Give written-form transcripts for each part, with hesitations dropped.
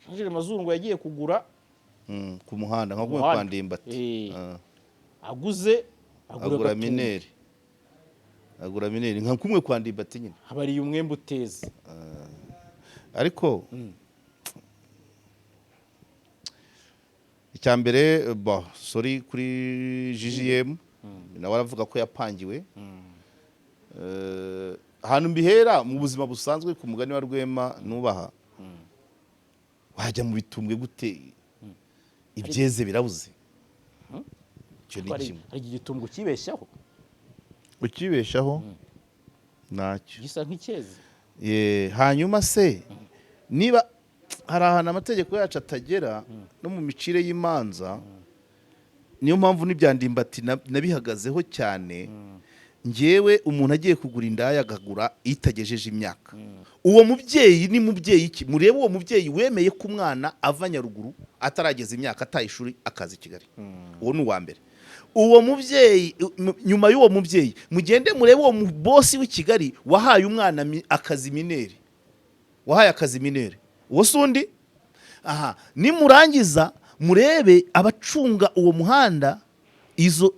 Angel Mazungu yagiye kugura ku muhanda nka kumwe kwa Ndimbati aguze agura mineri nka kumwe kwa Ndimbati nyine habariye umwembe uteze ariko icyambere sorry kuri GGM nawe aravuga ko yapangiwe ahantu mbihera mu buzima busanzwe ku mugani wa Rwema nubaha wajya mu bitumbwe gute ibyeze birabuze cyo ni kimwe ari igitumbwe kibeshaho ukibeshaho nacyo gisa nk'icyeze hanyuma se niba hari ahantu amategeko yacu atagera no mu micire y'imanza niyo mpamvu n'ibyandimbati nabihagazeho cyane ngewe umuntu agiye kugura indaya agagura itagejeje imyaka uwo mubyeyi ni mubyeyi ki murebe uwo mubyeyi wemeye ko umwana ava Nyaruguru atarageza imyaka atayishuri akazi Kigali uwo ni uwa mbere uwo mubyeyi nyuma y'uwo mubyeyi mugende murebe uwo bosi w'i Kigali wahaye umwana akazi mineri uwo sundi nimurangiza murebe abacunga uwo muhanda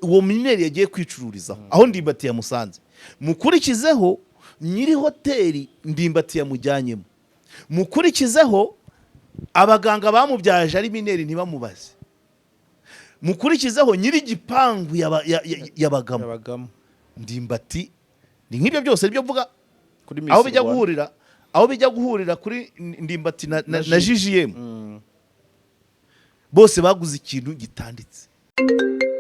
uwo mineri yagiye kwicururizaho aho Ndimbati yamusanze mukurikizeho nyiri hoteli Ndimbati yamujyanyemo mukurikizeho abaganga bamubyaje ari mineri ntibamubaze mukurikizeho nyiri gipangu yabagamo Ndimbati ni nk'ibyo byose byo vuga aho bijya guhurira kuri Ndimbati na GGM bose baguze ikintu gitanditse.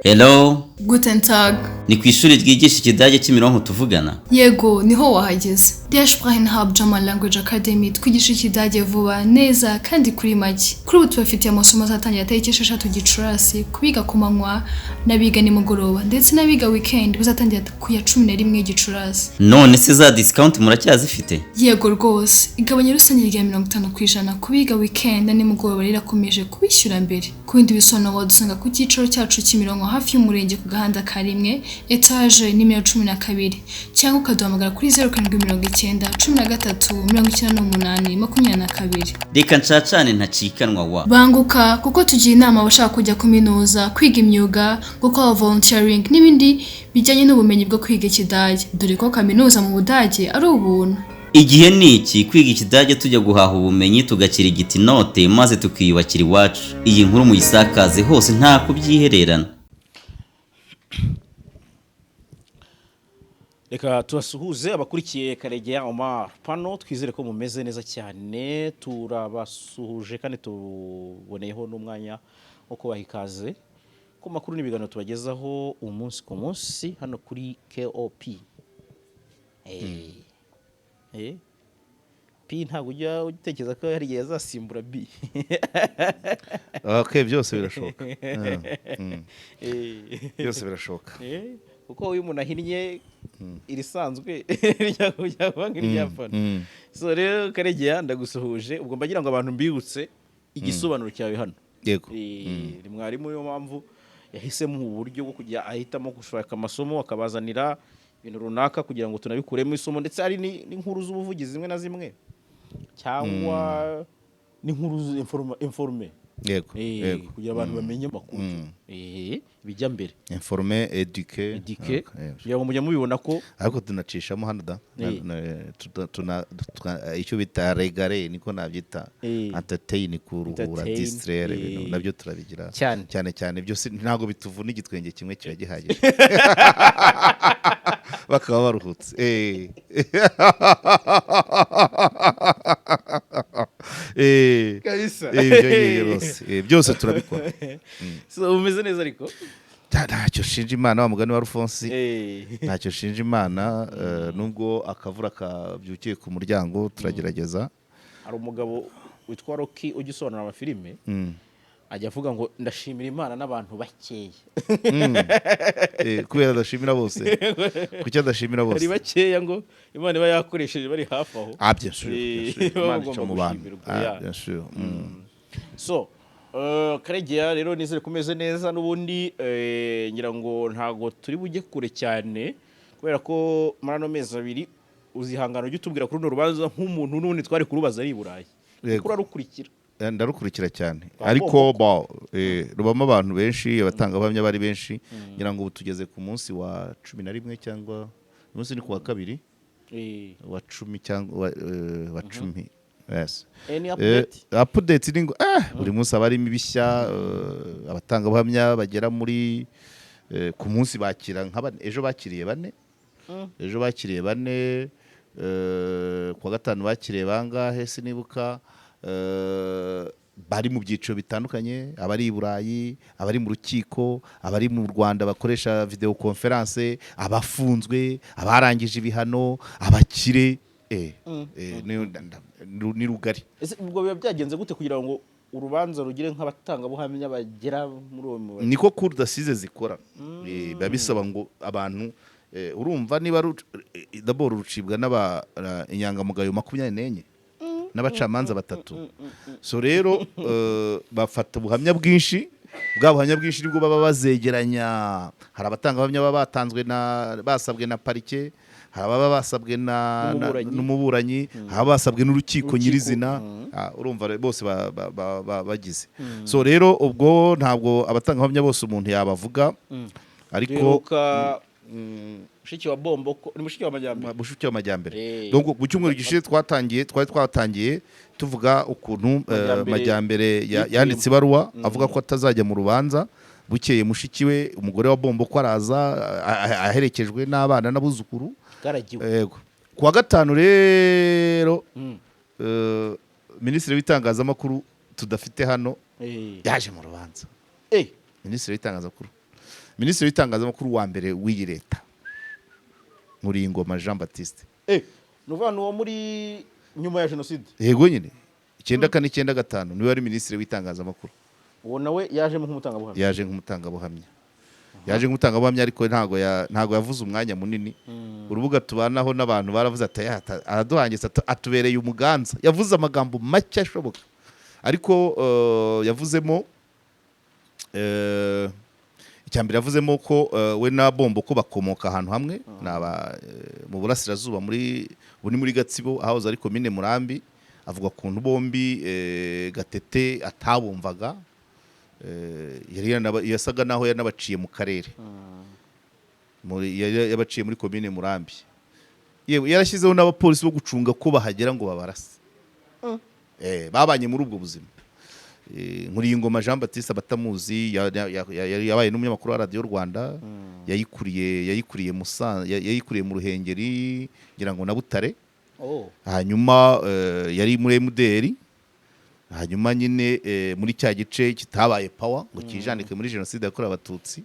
Hello. Guten Tag. Ni ku ishuri ryigisha ikidage Kimironko tuvugana? Yego, niho wahageze. Der Sprachenhub German Language Academy twigisha ikidage vuba neza kandi kuri make. Kuri ubu tubafitiye amasomo azatangira tariki 6 Gicurasi kubiga ku manywa n'abiga nimugoroba ndetse n'abiga weekend bizatangira ku ya 11 Gicurasi. None se za discount muracyazifite? Yego rwose. Igabanya rusange rya 50% kubiga weekend na nimugoroba rirakomeje kubishyura mbere. Ku bindi bisobanuro wadusanga ku cyicaro cyacu Kimironko hafi y'umurenge ku gahanda karimwe etage nimero 12 cyangwa ukaduhamagara kuri 0793 Reka ncacane ntacikanwa wa banguka kuko tugiye inama abashaka kujya kuminuza kwiga imyuga gukora volunteering n'ibindi bijyanye n'ubumenyi bwo kwiga ikidage dore ko kaminuza mu Budage ari ubuntu. Igihe ni iki kwiga ikidage tujya guhaha ubumenyi tugakira igiti note maze tukiyubakira iwacu. Iyi nkuru muyisakaze hose nta kubyihererana. Reka tubasuhuze abakurikiye Karegeya Omar pano twizere ko mumeze neza cyane turabasuhuje kandi tuboneyeho n'umwanya wo kubaha ikaze ku makuru n'ibiganiro tubagezaho umunsi ku munsi hano kuri KOP. P ntabwo ujya utekereza ko hari igihe yazasimbura B. Okay, byose birashoboka. Byose birashoboka. Kuko uyu umuntu ahinnye irisanzwe rya kujya banga iryafana. So rero Karegeya ndagusuhuje ubwo mbagira ngo abantu mbibutse igisobanuro cyawe hano. Yego. Ni mwarimu yo mpamvu yahisemo uburyo bwo kujya ahitamo gushaka amasomo akabazanira ibintu runaka kugira ngo tunabikuremo isomo ndetse ari n'inkuru z'ubuvugizi zimwe na zimwe cyangwa n'inkuru informe. Yego. Kugira abantu bamenye amakuru. Bijya mbere. Informer, eduquer. Kugira ngo mujye mubibona ko ariko tunacishamo hano da. Icyo bita regare niko nabyita. Entertain, kuruhura, distraire ibintu nabyo turabigira. Cyane byose ntago bituvuna igitwenge kimwe kiba gihagije. Bakaba baruhutse. Kabisa. Byose turabikora. So umeze neza ariko ntacyo shinja Imana wa mugani wa Rufonsi ntacyo shinja Imana nubwo akavura kabyukiye ku muryango turagerageza. Hari umugabo witwa Rocky ugisobanura amafilime ajya avuga ngo ndashimira Imana n'abantu bakeya. Kubera adashimira bose. Kuki adashimira bose? Ari bakeya ngo Imana iba yakoresheje bari hafi aho. Bien sûr. Imana ica mu bantu. Bien sûr. So Karegeya rero nizere kumeze neza n'ubundi ngira ngo ntago turi bujye kure cyane kubera ko marano mezi abiri uzihangana ujye utubwira kuri runo rubanza nk'umuntu n'ubundi twari kurubaza ari Burayi. Kuri arukurikira. ndarukurikira cyane Ba ariko rubamo abantu benshi abatangabuhamya bari benshi ngira ngo ubu tugeze ku munsi wa 11 cyangwa umunsi ni ku wa kabiri wa 10 cyangwa wa 10 yes any update update ni ngo buri munsi abarimo ibishya abatangabuhamya bagera muri ku munsi bakira nk'abane ejo bakiriye bane kwa gatanu bakiriye bangahe sinibuka bari mu byiciro bitandukanye abari i Burayi abari mu rukiko abari mu Rwanda bakoresha video conference abafunzwe abarangije ibihano abakire ni rugari. Ubwo biba byagenze gute kugira ngo urubanza rugire nk'abatangabuhamya bagera muri uwo mubare? Niko cour d'assises zikora biba bisaba ngo abantu urumva niba d'abord rucibwa inyangamugayo 24 n'abacamanza batatu so rero bafata ubuhamya bwinshi bwa buhamya bwinshi nibwo baba bazegeranya hari abatangabuhamya baba basabwe na parike hari ababa basabwe n'umuburanyi hari basabwe n'urukiko nyirizina urumva bose bagize so rero ubwo ntabwo abatangabuhamya bose umuntu yabavuga ariko mushiki wa Bombo ni mushiki wa Majyambere donc mu cyumweru gishize twatangiye tuvuga ukuntu Majyambere yanditse ibaruwa avuga ko atazajya mu rubanza bukeye mushiki we umugore wa Bombo ko araza aherekejwe n'abana n'abuzukuru yego kuwa gatanu rero minisitiri w'itangazamakuru tudafite hano yaje mu rubanza minisitiri w'itangazamakuru wa mbere w'iyi leta Nkuringoma Jean Baptiste nuvana uwo muri nyuma ya jenoside yego nyine 94-95 niwe wari minisitiri w'itangazamakuru uwo nawe yaje nk'umutangabuhamya ariko ntago yavuze umwanya munini urubuga tubanaho n'abantu baravuze ati araduhangisa atubereye umuganza yavuze amagambo make ashoboka ariko yavuzemo icyambere yavuzemo ko we na Bombo ko bakomoka ahantu hamwe mu burasirazuba muri Gatsibo aho ari komine Murambi avuga kuntu bombi Gatete atabumvaga yasaga naho yanabaciye mu karere yabaciye muri komine Murambi yewe yarashyizeho n'abapolisi bo gucunga ko bahagera ngo babarase babanye muri ubwo buzima Nkuringoma Jean Baptiste abatamuzi yabaye n'umunyamakuru wa Radio Rwanda yayikuriye mu Ruhengeri ngira ngo na Butare hanyuma yari muri MDR hanyuma nyine muri cya gice kitabaye power ngo kijanike muri jenoside yakorewe abatutsi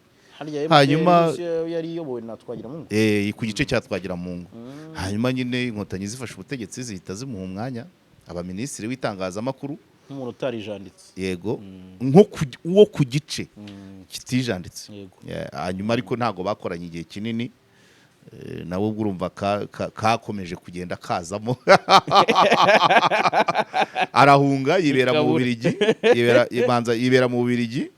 hanyuma yari yobowe na Twagiramungu ku gice cya Twagiramungu hanyuma nyine inkotanyi zifashe ubutegetsi zihita zimuha umwanya aba minisitiri w'itangazamakuru nk'umuntu utarijanditse yego uwo ku gice kitijanditse hanyuma ariko ntago bakoranye igihe kinini nawe urumva kakomeje kugenda kazamo arahunga yibera mu Bubiligi yibera mu Bubiligi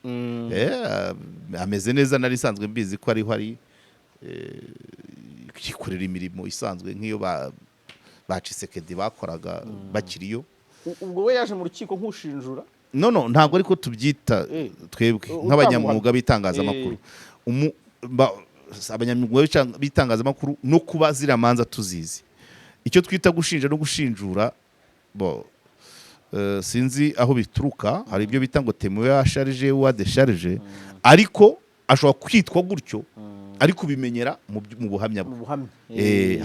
ameze neza nari sanzwe mbizi ko ari kikorera imirimo isanzwe nk'iyo ba Tshisekedi bakoraga bakiriyo ubwo we yaje mu rukiko nk'ushinjura no ntabwo ariko tubyita twebwe nk'abanyamwuga b'itangazamakuru abanyamwuga b'itangazamakuru no kuba ziramanza tuzizi icyo twita gushinja no gushinjura sinzi aho bituruka hari ibyo bita ngo temuwe ya charge wa décharge ariko ashobora kwitwa gutyo ariko bimenyera mu buhamya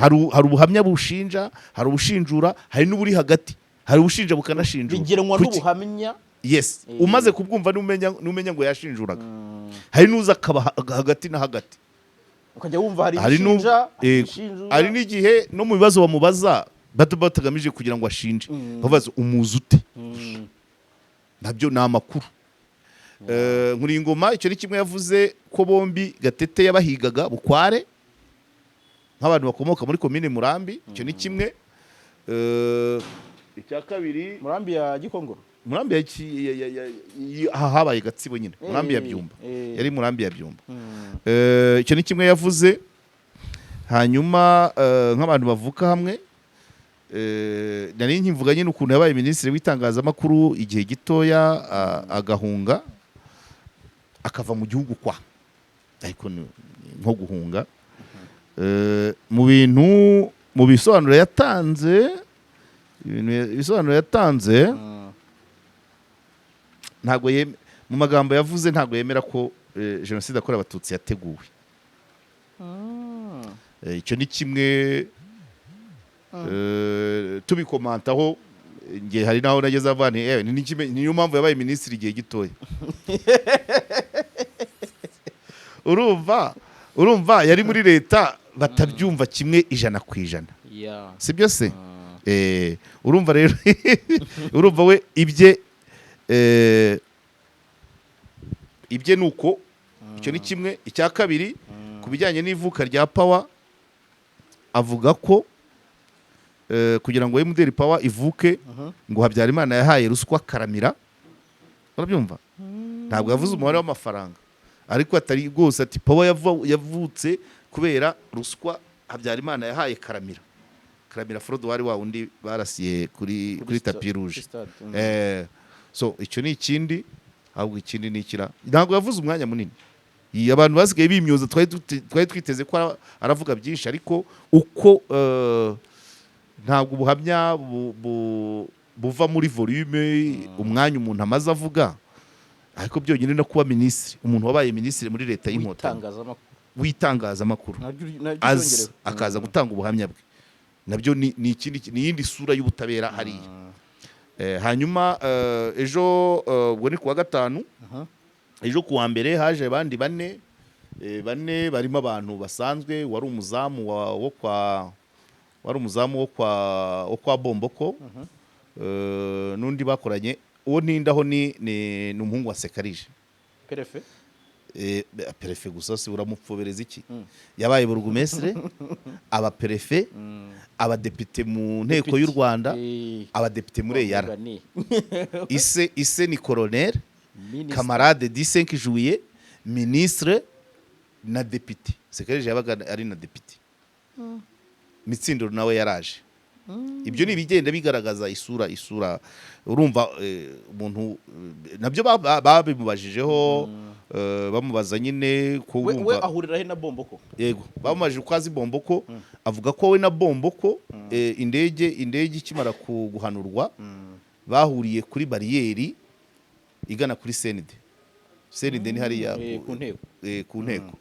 hari ubuhamya bushinja hari ubushinjura hari n'uburi hagati hari ubushinja bukanashinjura bigeranwa n'ubuhamya yes umaze kubwumva n'umenya ngo yashinjuraga hari nuza akaba hagati na hagati ukajya wumva hari ishinja hari n'igihe no mu bibazo bamubaza batagamije kugira ngo ashinje bavuze umuzi ute nabyo ni amakuru Nkuringoma icyo ni kimwe yavuze ko bombi Gatete yabahigaga bukware nk'abantu bakomoka muri komine Murambi icyo ni kimwe icya kabiri Murambi ya Gikongoro Murambi habaye Gatsibo nyine Murambi ya Byumba yari Murambi ya Byumba icyo ni kimwe yavuze hanyuma nk'abantu bavuka hamwe nari nkivuga nyine ukuntu yabaye minisitiri w'itangazamakuru igihe gitoya agahunga akava mu gihugu kwa ariko nko guhunga mu bisobanuro yatanze ntabwo mu magambo yavuze ntabwo yemera ko jenoside yakorewe abatutsi yateguwe. Icyo ni kimwe tubikomantaho ngiye hari naho nageze avana niyo mpamvu yabaye minisitiri igihe gitoya. urumva yari muri leta batabyumva kimwe 100%. Sibyo se? Urumva rero urumva we ibye nuko icyo ni kimwe. Icya kabiri ku bijyanye n'ivuka rya Power avuga ko kugira ngo MDR Power ivuke ngo Habyarimana yahaye ruswa Karamira. Urabyumva? Ntabwo yavuze umubare w'amafaranga ariko atari rwose ati Power yavutse kubera ruswa Habyarimana yahaye Karamira Frodo wari wa undi barasiye kuri tapi rouge. So icyo ni ikindi. Ahubwo ikindi ni ikira ntabwo yavuze umwanya munini. Abantu basigaye bimyoza twari twiteze ko aravuga byinshi ariko uko ntabwo ubuhamya buva muri volume umwanya umuntu amaze avuga ariko byonyine no kuba minisitiri umuntu wabaye minisitiri muri leta y'inkotanyi w'itangazamakuru akaza gutanga ubuhamya bwe nabyo ni iyindi sura y'ubutabera hariya. Hanyuma ejo ubwo ni kuwa gatanu ejo kuwa mbere haje abandi bane barimo abantu basanzwe wari umuzamu wo kwa Bomboko n'undi bakoranye uwo nindaho ni umuhungu wa Sekarije perefe gusa si uramupfobereza iki yabaye burugumestre abaperefe abadepite mu nteko y'u Rwanda abadepite muri Eyara ise ni colonel camarade du 5 juillet ministre na depite Sekarije yabaga ari na depite Mitsindo nawe yaraje. Ibyo ni bigenda bigaragaza isura urumva umuntu nabyo babimubajijeho bamubaza nyine ko we ahurira he na Bomboko. Yego bamubajije ukazi Bomboko avuga ko we na Bomboko indege ikimara guhanurwa bahuriye kuri bariyeri igana kuri Senide ni hariya ku nteko.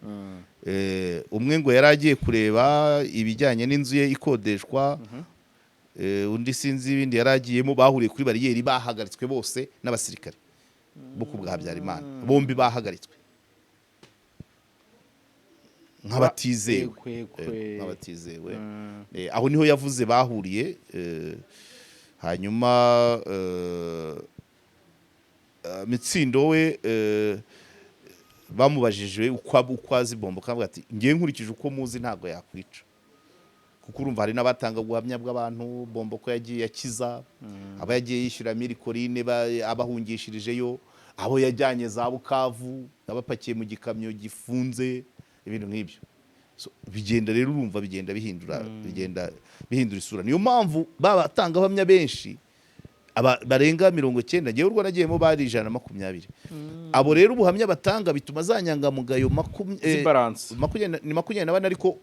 Umwe ngo yaragiye kureba ibijyanye n'inzu ye ikodeshwa undi sinzi ibindi yaragiyemo bahuriye kuri bariyeri bahagaritswe bose n'abasirikare bo kubwa Habyarimana bombi bahagaritswe nk'abatizewe aho niho yavuze bahuriye. Hanyuma Mitsindo we bamubajije ukwazi Bombo kavuga ati ngiye nkurikije uko muzi ntago yakwica kuko urumva hari n'abatanga guhamya bw'abantu Bombo ko yagiye yakiza aba yagiye yishyura milikorine abahungishirijeyo abo yajyanye za Bukavu abapakiye mu gikamyo gifunze ibintu nk'ibyo. Bigenda rero urumva bigenda bihindura isura. Niyo mpamvu babatanga abahamya benshi barenga 90 ngewe urwo nagiyemo bari 120. Abo rero ubuhamya batanga bituma zanyangamugayo 24 ariko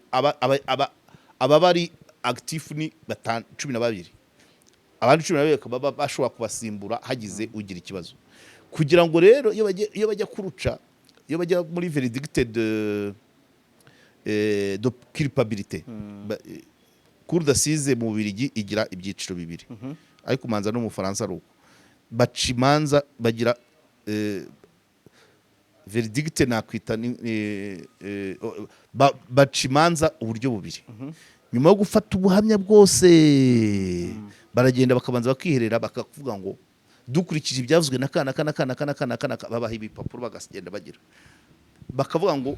aba bari active ni 12. Abandi 12 bakaba bashobora kubasimbura hagize ugira ikibazo kugira ngo rero iyo bajya kuruca iyo bajya muri verdict de culpabilité cour d'assises mu Bubiligi igira ibyiciro bibiri ariko manza no mu Faransa ruko bacimanza bagira verdict nakwita bacimanza uburyo bubiri. Nyuma yo gufata ubuhamya bwose baragenda bakabanza bakiherera bakavuga ngo dukurikije ibyavuzwe na kana babaha ibipapuro bagasagenda bagira bakavuga ngo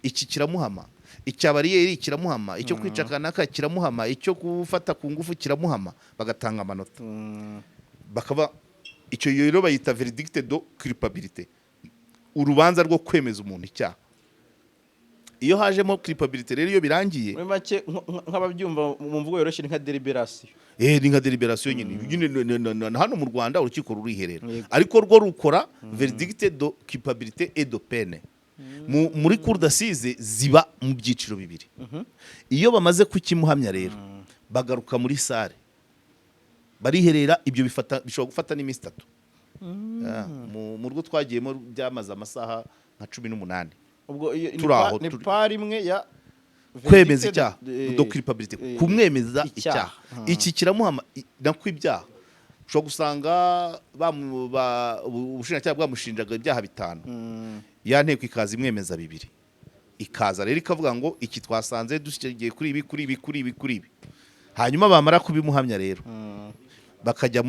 iki kiramuhama icya bariyeri kiramuhama icyo kwica kanaka kiramuhama icyo gufata ku ngufu kiramuhama bagatanga amanota bakaba icyo rero bayita verdict de culpabilité urubanza rwo kwemeza umuntu icyaha iyo hajemo culpabilité rero iyo birangiye muri make nk'ababyumva mu mvugo yoroshye ni nka deliberation. ni nka deliberation nyine hano mu Rwanda urukiko ruriherera ariko rwo rukora verdict de culpabilité et de peine. Muri cour d'assises ziba mu byiciro bibiri. Iyo bamaze kukimuhamya rero bagaruka muri sale bariherera, ibyo bishobora gufata n'iminsi 3. Mu rwo twagiyemo byamaze amasaha nka 18. Ubwo ni part imwe ya kwemeza icyaha do culpabilité, kumwemeza icyaha. Iki kiramuhama nakwo ibyaha. Ushobora gusanga ubushinjacyaha bwamushinjaga ibyaha 5. Ya nteko ikaza imwemeza 2. Ikaza rero ikavuga ngo iki twasanze dushigiye kuri ibi. Hanyuma bamara kubimuhamya rero bakajya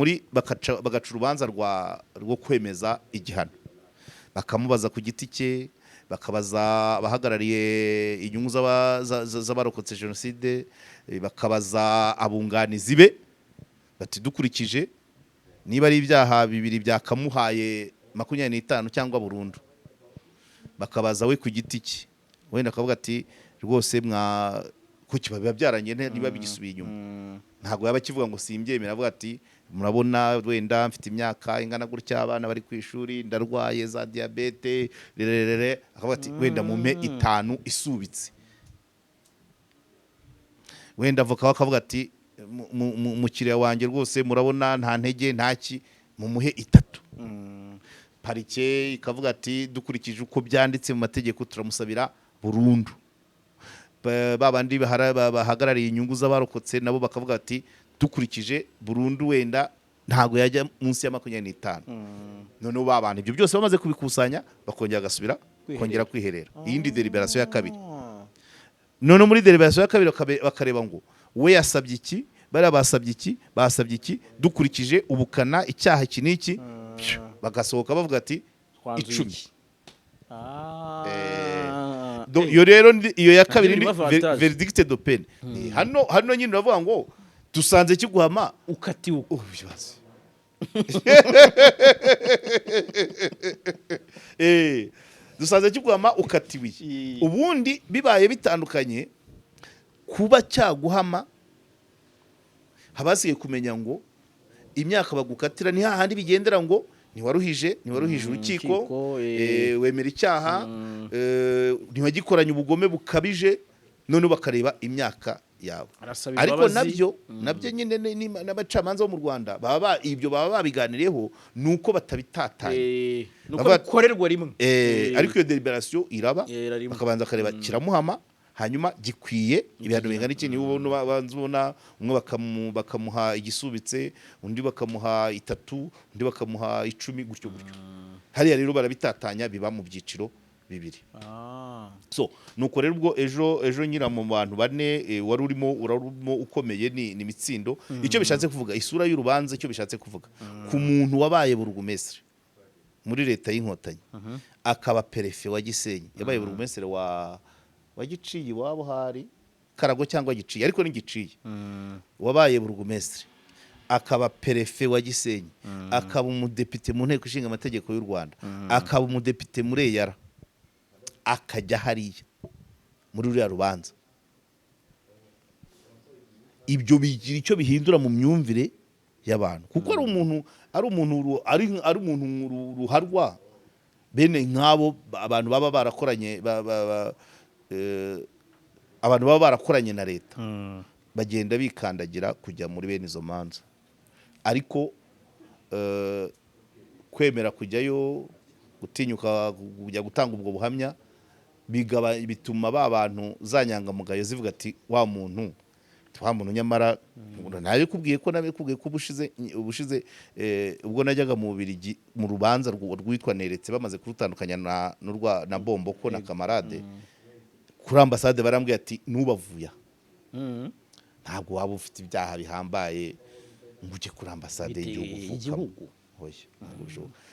bagaca urubanza rwo kwemeza igihano. Bakamubaza ku giti cye, bakabaza abahagarariye inyungu z'abarokotse jenoside, bakabaza abunganizi be bati dukurikije niba ari ibyaha 2 byakamuhaye 25 cyangwa burundu. Bakabaza we ku giti cye, wenda akavuga ati rwose kuki biba byaranye niba bigisubiye inyuma. Ntabwo yaba kivuga ngo simbyemera, avuga ati murabona wenda mfite imyaka ingana gutya, abana bari ku ishuri, ndarwaye za diabete rerere, akavuga ati wenda mumpe 5 isubitse. Wenda avoka akavuga ati mukiriya wanjye rwose murabona nta ntege ntaki, mumuhe 3. Parike ikavuga ati dukurikije uko byanditse mu mategeko turamusabira burundu. Babandi bahagarariye inyungu z'abarokotse nabo bakavuga ati dukurikije burundu wenda ntago yajya munsi ya 25. None babana ibyo byose bamaze kubikusanya bakongera gasubira kongera kwiherera iyindi deliberation ya kabiri. None muri deliberation ya kabiri bakareba ngo we yasabye iki, bari basabye iki dukurikije ubukana icyaha iki niki, bagasohoka bavuga ati 10. Yo rero iyo ya kabiri ni verdict de peine. Hano nyine uravuga ngo dusanze kiguhama ukatiwe ubibaze. Dusanze kiguhama ukatiwe. Ubundi bibaye bitandukanye, kuba cyaguhama habasiye kumenya ngo imyaka bagukatira ni hahandi bigendera ngo ntiwaruhije urukiko, wemera icyaha, ntiwagikoranye ubugome bukabije, none bakareba imyaka yawe. Ariko nabyo nyine n'abacamanza bo mu Rwanda baba babiganireho nuko batabitatanye, nuko bikorerwa rimwe. Ariko iyo deliberation iraba bakabanza kareba kiramuhama, hanyuma gikwiye ibihano bingana iki. Niba ubona umwe bakamuha igisubitse, undi bakamuha 3, undi bakamuha 10 gutyo. Hariya rero barabitatanya biba mu byiciro 2. So nuko rero ubwo ejo nyira mu bantu 4 wari urimo ukomeye ni Mitsindo. Icyo bishatse kuvuga isura y'urubanza, icyo bishatse kuvuga ku muntu wabaye burugumestre muri leta y'inkotanyi, akaba perefe wa Gisenyi, yabaye burugumestre wa Giciye wabo hari Karago cyangwa Giciye, ariko ni Giciye. Wabaye burugumestre, akaba perefe wa Gisenyi, akaba umudepite mu nteko ishinga amategeko y'u Rwanda, akaba umudepite muri Eyara, akajya hariya muri ruriya rubanza. Ibyo bigira icyo bihindura mu myumvire y'abantu, kuko ari umuntu ruharwa bene nk'abo abantu baba barakoranye abantu baba barakoranye na leta bagenda bikandagira kujya muri bene izo manza. Ariko kwemera kujyayo, gutinyuka kujya gutanga ubwo buhamya, bituma ba bantu zanyangamugayo zivuga ati wa muntu nyamara naje kubwiye ko ubushize ubwo najyaga mu Bubiligi mu rubanza rwitwa Neretse, bamaze kurutandukanya na Bomboko na Kamarade, kuri ambasade barambwiye ati nubavuya ntabwo waba ufite ibyaha bihambaye ngo ujye kuri ambasade y'igihugu.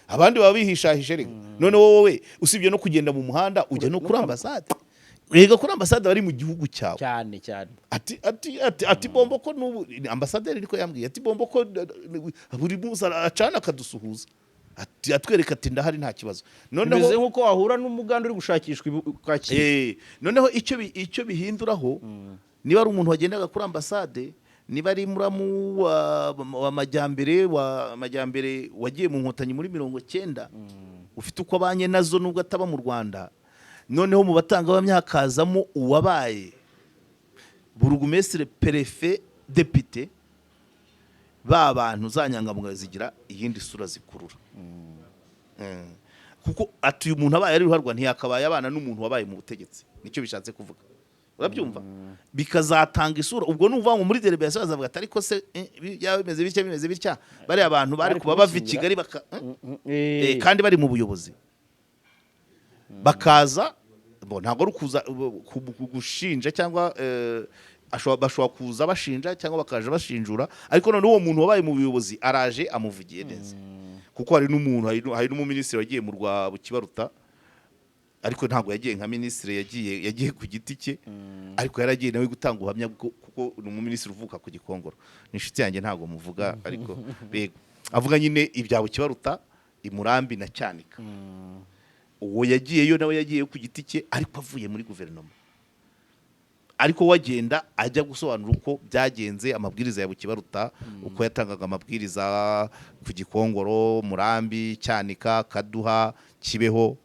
Abandi baba bihishahishe rero. None wowe usibye no kugenda mu muhanda ujya no kuri ambasade. Rega kuri ambasade bari mu gihugu cyawe cyane. Ati Bomboko n'ubu ambasaderi niko yambwiye ati Bomboko buri munsi acana akadusuhuza, atwereka ati ndahari nta kibazo. bimeze nk'uko wahura n'umuganda uri gushakishwa Kacyiru. Noneho icyo bihinduraho niba ari umuntu wagendaga kuri ambasade, niba ari muramu wa Majyambere wagiye mu Nkotanyi muri 90 ufite uko abanye nazo nubwo ataba mu Rwanda, noneho mu batangabuhamya hakazamo uwabaye burugumestre perefe depite, ba bantu za nyangamugayo zigira iyindi sura zikurura. Kuko atuye umuntu abaye ari ruharwa ntiyakabaye abana n'umuntu wabaye mu butegetsi, nicyo bishatse kuvuga. Urabyumva? Bikazatanga isura. Ubwo nuvuga ngo muri deliberation bazavuga ati ariko se bimeze bitya bari abantu bari kuba bava i Kigali kandi bari mu buyobozi bakaza ntabwo ari kuza gushinja cyangwa bashobora kuza bashinja cyangwa bakaje bashinjura, ariko none uwo muntu wabaye mu buyobozi araje amuvugiye neza. Kuko hari n'umuntu hari n'umuminisitiri wagiye mu Rwabukibaruta, ariko ntabwo yagiye nka minisitiri, yagiye ku giti cye, ariko yaragiye nawe gutanga ubuhamya kuko ni umuminisitiri uvuka ku Gikongoro. Ni inshuti yanjye ntabwo muvuga, ariko avuga nyine ibya Bukibaruta, Imurambi na Cyanika. Uwo yagiyeyo nawe yagiye ku giti cye, ariko avuye muri guverinoma, ariko wagenda ajya gusobanura uko byagenze amabwiriza ya Bukibaruta, uko yatangaga amabwiriza ku Gikongoro, Murambi, Cyanika, Kaduha, Kibeho,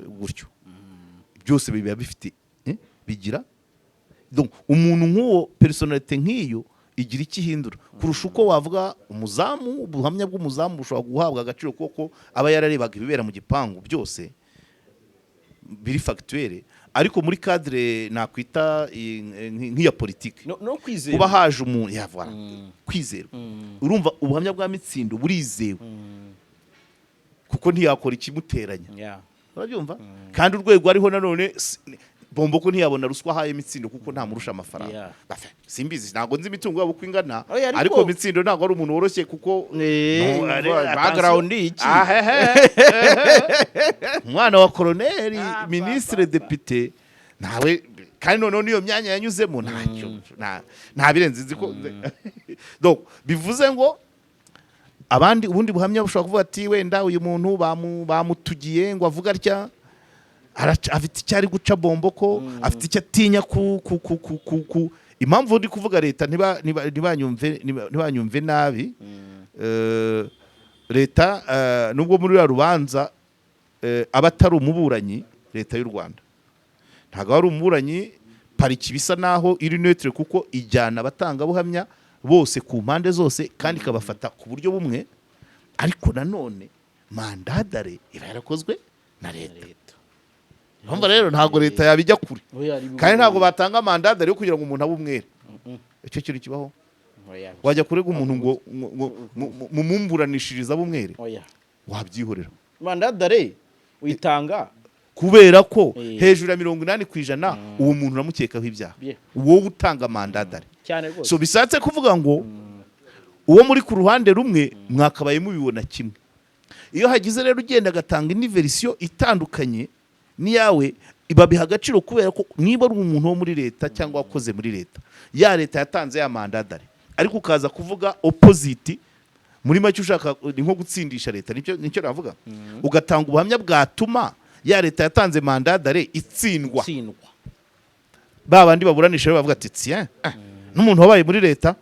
gutyo byose biba bifite bigira. Donc umuntu nk'uwo personality nk'iyo igira ikihindura kurusha uko wavuga umuzamu. Ubuhamya bw'umuzamu bushobora guhabwa agaciro kuko aba yararebaga ibibera mu gipangu byose biri factuel, ariko muri cadre nakwita nk'iya politique no kwizera, kuba haje umuntu yavara kwizera. Urumva ubuhamya bwa Mitsindo burizewe kuko ntiyakora ikimuteranya. Urabyumva? Kandi urwego ariho nanone Bomboko ntiyabona ruswa haye Mitsindo kuko nta murusha amafaranga. Simbizi ntago nzi imitungo yabo kwingana, ariko Mitsindo ntago ari umuntu woroshye kuko background iki umwana wa koloneli, ministre député nawe, kandi noneho niyo myanya yanyuzemo nta birenze nzi ko. Donc bivuze ngo ubundi buhamya bushobora kuvuga ati wenda uyu muntu bamutugiye ngo avuga atya, afite icyo ari guca Bomboko, afite icyo atinya impamvu ndi kuvuga leta ntibanyumve nabi. Leta nubwo muri ya rubanza aba atari umuburanyi, leta y'u Rwanda ntabwo ari umuburanyi, pariki bisa naho iri neutre kuko ijyana abatangabuhamya bose ku mpande zose kandi ikabafata ku buryo bumwe, ariko nanone mandadare iba yarakozwe na leta. Mpamvu rero ntabwo leta yabijya kure, kandi ntabwo batanga mandadare yo kugira ngo umuntu abe umwere. Icyo kintu kibaho? Wajya kurega umuntu ngo mumumburanishiriza abe umwere? Wabyihorera. Mandadare uyitanga kubera ko hejuru ya 80% uwo muntu uramukekaho ibyaha, wowe utanga mandadare. So bisatse kuvuga ngo uwo muri ku ruhande rumwe mwakabaye mubibona kimwe. Iyo hagize rero ugenda agatanga indi version itandukanye niyawe, ibabiha agaciro kubera ko niba ari umuntu wo muri leta cyangwa wakoze muri leta, ya leta yatanze ya mandadare, ariko ukaza kuvuga opposite, muri make ushaka ni nko gutsindisha leta. Nicyo navuga, ugatanga ubuhamya bwatuma ya leta yatanze mandadare itsindwa. Babandi baburanisha bavuga ati tiens, n'umuntu wabaye muri leta,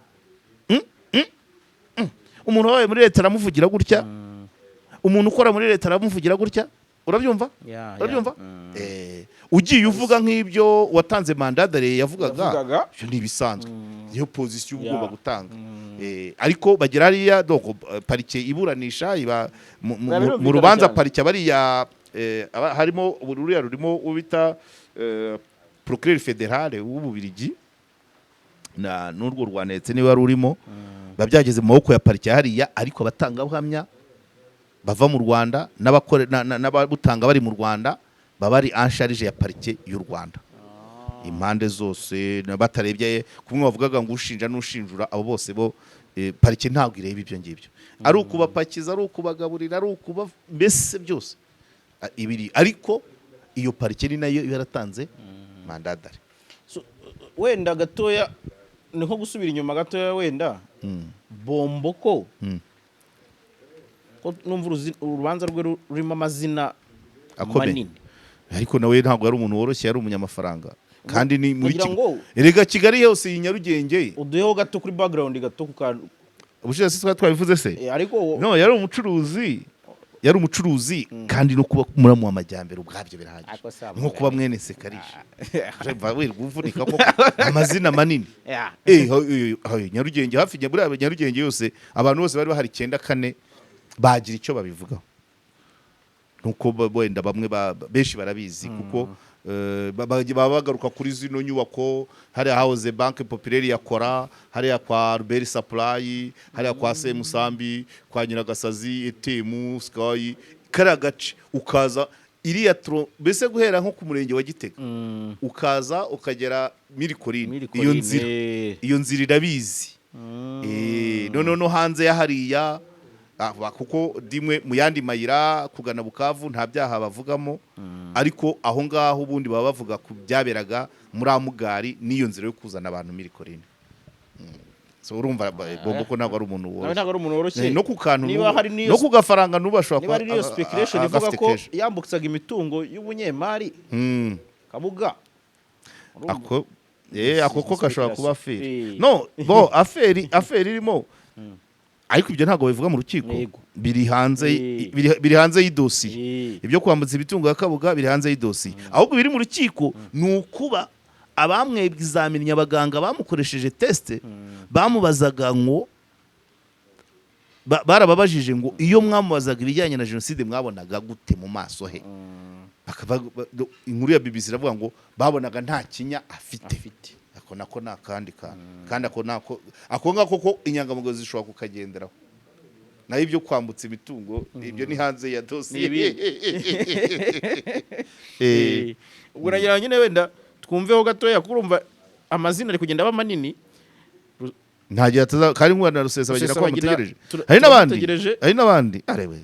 umuntu wabaye muri leta aramuvugira gutya, umuntu ukora muri leta aramuvugira gutya. Urabyumva? Urabyumva? Ugiye uvuga nk'ibyo watanze mandadare yavugaga, cyo ni bisanzwe, niyo position ugomba gutanga. Ariko bagira hariya donc parike iburanisha iba mu rubanza, parike bariya harimo ururiya rurimo ubita procureur fédéral w'Ububirigi na n'urwo rwanetse niba rurimo, babyageze mu maboko ya parike hariya, ariko abatangabuhamya bava mu Rwanda n'ababutanga bari mu Rwanda baba ari en charge ya parike y'u Rwanda. Impande zose batarebye kumwe bavugaga ngo ushinja n'ushinjura, abo bose bo parike ntabwo ireba ibyo ngibyo, ari ukubapakiza, ari ukubagaburira, ari ukuba mbese byose ibiri, ariko iyo parike ni nayo yaratanze mandadare. Wenda gatoya ni nko gusubira inyuma gatoya, wenda Bomboko ko numva urubanza rwe rurimo amazina akomeye manini. ariko nawe ntabwo ari umuntu woroshye, yari umunyamafaranga kandi ni muri kugira ngo erega Kigali yose iyi Nyarugenge uduheho gato kuri background gato ubushize twari twabivuze se ariko no yari umucuruzi kandi no kuba muramu amajyambere ubwabyo birahagije nko kuba mwene Sekarisha wivunika ko amazina manini Nyarugenge hafi Nyarugenge yose abantu bose bari bahari 94 bagira icyo babivugaho nuko wenda bamwe benshi barabizi kuko baba bagaruka kuri zino nyubako hari hahoze Banque Populaire yakora, hari kwa Albert Supply, hari kwa Semusambi, kwa Nyiragasazi, Etemu, Sky, kara gace ukaza iriya bese guhera nko ku murenge wa Gitega ukaza ukagera Mirikorine, iyo nzira irabizi no hanze ya hariya kuko dimwe mu yandi mayira kugana Bukavu nta byaha bavugamo ariko aho ngaho ubundi baba bavuga ku byaberaga muri Amugari n'iyo nzira yo kuzana abantu Mirikorine. So urumva bombo ko ntabwo ari umuntu woroshye no ku kantu no ku gafaranga nubashobora niba ari iyo speculation ivuga ko yambuksaga imitungo y'ubunyemari Kabuga ako ko kashobora kuba aferi no bo aferi irimo ariko ibyo ntabwo bivuga mu rukiko biri hanze y'idosiye ibyo kwambutsa ibitungo ya Kabuga biri hanze y'idosiye ahubwo biri mu rukiko nukuba abamwebwe izamini abaganga bamukoresheje test bamubazaga ngo barababajije ngo iyo mwamubazaga ibijyanye na jenoside mwabonaga gute mu maso he inkuru ya BBC iravuga ngo babonaga nta kinya afite nako nakandi kandi ako ngako ko inyangamugayo zishobora kukagenderaho nayo ibyo kwambutsa imitungo ibyo ni hanze ya dosiye ubwo nagira nyine wenda twumveho gatoya kurumva amazina ari kugenda aba manini ntagiye kandi nk'umwana Rusesa bagira ko bamutegereje hari n'abandi arebe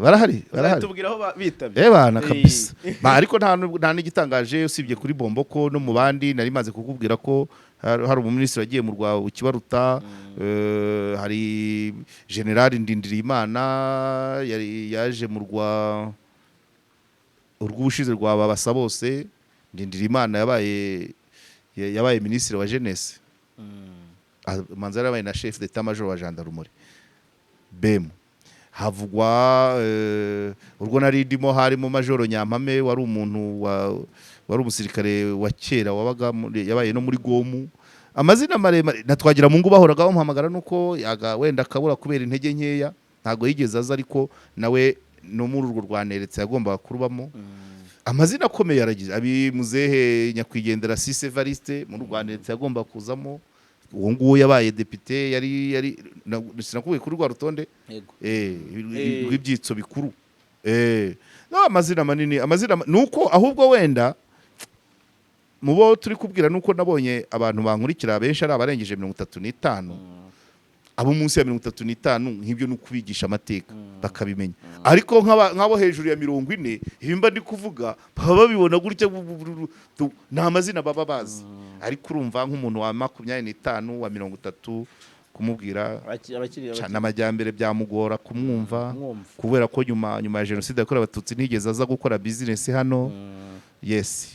barahari tubwira aho bitabye bana kabisa ariko nta n'igitangaje usibye kuri bombo ko no mu bandi nari maze kukubwira ko hari umuminisitiri wagiye mu rwa Kibaruta hari General Ndindirimana yaje mu rwa urw'ubushize rwa babasa bose Ndindirimana yabaye minisitiri wa jeunesse manzara yabaye na chef d'état major wa gendarmerie bem havugwa urwo nari ndimo harimo majoro Nyampame wari umuntu wari umusirikare wa kera wabaga yabaye no muri Gomu amazina maremare natwagira mu ngo bahoraga bamuhamagara nuko wenda akabura kubera intege nkeya ntago yigeze aza ariko nawe no muri urwo rwaneretse yagombaga kurubamo amazina akomeye yaragize abi muzehe nyakwigendera Sise Evariste mu rwaneretse yagomba kuzamo uwo nguwo yabaye depite yari sinakuye kuri rwa rutonde rw'ibyitso bikuru no amazina manini nuko ahubwo wenda mubo turi kubwira nuko nabonye abantu bankurikira benshi ari abarengeje 35 abo munsi ya 35 nk'ibyo nukubigisha amateka bakabimenya ariko nk'abo hejuru ya 40 ibimba ndi kuvuga baba babibona gutya nta mazina baba bazi ariko urumva nk'umuntu wa 25 wa 30 kumubwira n'amajyambere byamugora kumwumva kubera ko nyuma ya jenoside yakorewe abatutsi ntigeze aza gukora business hano yes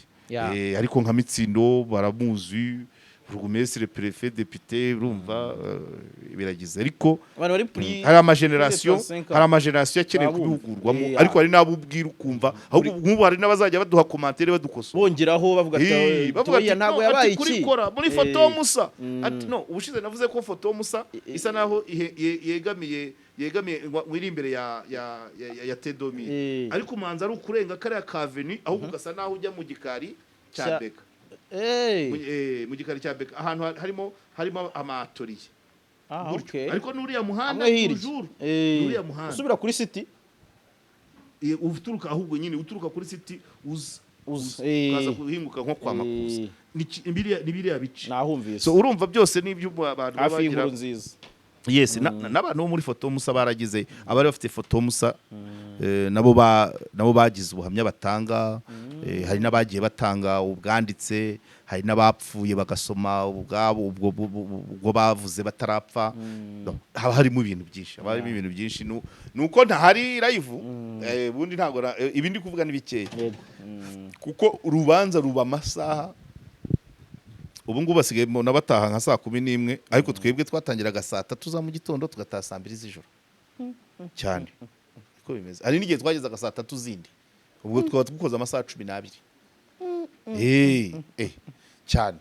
ariko nka Mitsindo baramuzi burugumestre préfet député urumva biragize ariko hari amageneration akeneye kubihugurwamo ariko hari nabo ubwira ukumva ahubwo nk'ubu hari n'abazajya baduha commentaire badukosora bongeraho bavuga ati ntago yabaye iki kurikora muri foto Musa ati no ubushize navuze ko foto Musa isa naho yegamiye wiri imbere ya Tedomi ariko manza ari ukurenga kare ya Kaveni ahubwo ugasa naho ujya mu gikari cya Beka mu gikari cya Beka ahantu harimo amatoriye ariko nuriya muhanda toujours nuriya muhanda usubira kuri city uturuka ahubwo nyine uturuka kuri city ukaza kuhinguka nko kwa Makuza nibiriya bice nahumvise so urumva byose n'ibyo abantu hafi y'inkuru nziza yes n'abantu bo muri foto Musa baragize abari bafite foto Musa nabo bagize ubuhamya batanga hari n'abagiye batanga ubwanditse hari n'abapfuye bagasoma ubwabo ubwo bavuze batarapfa. Haba harimo ibintu byinshi, haba harimo ibintu byinshi. Nuko ntahari live, ubundi ntabwo ibindi kuvuga n'ibikeye, kuko urubanza ruba amasaha. Ubu ngubu basigaye nabataha nka saa 11, ariko twebwe twatangiraga saa 3 za mu gitondo tugataha saa 2 z'ijoro cyane. Uko bimeze, hari n'igihe twagezaga saa 3 zindi, ubwo twaba dukoze amasaha 12. Cyane.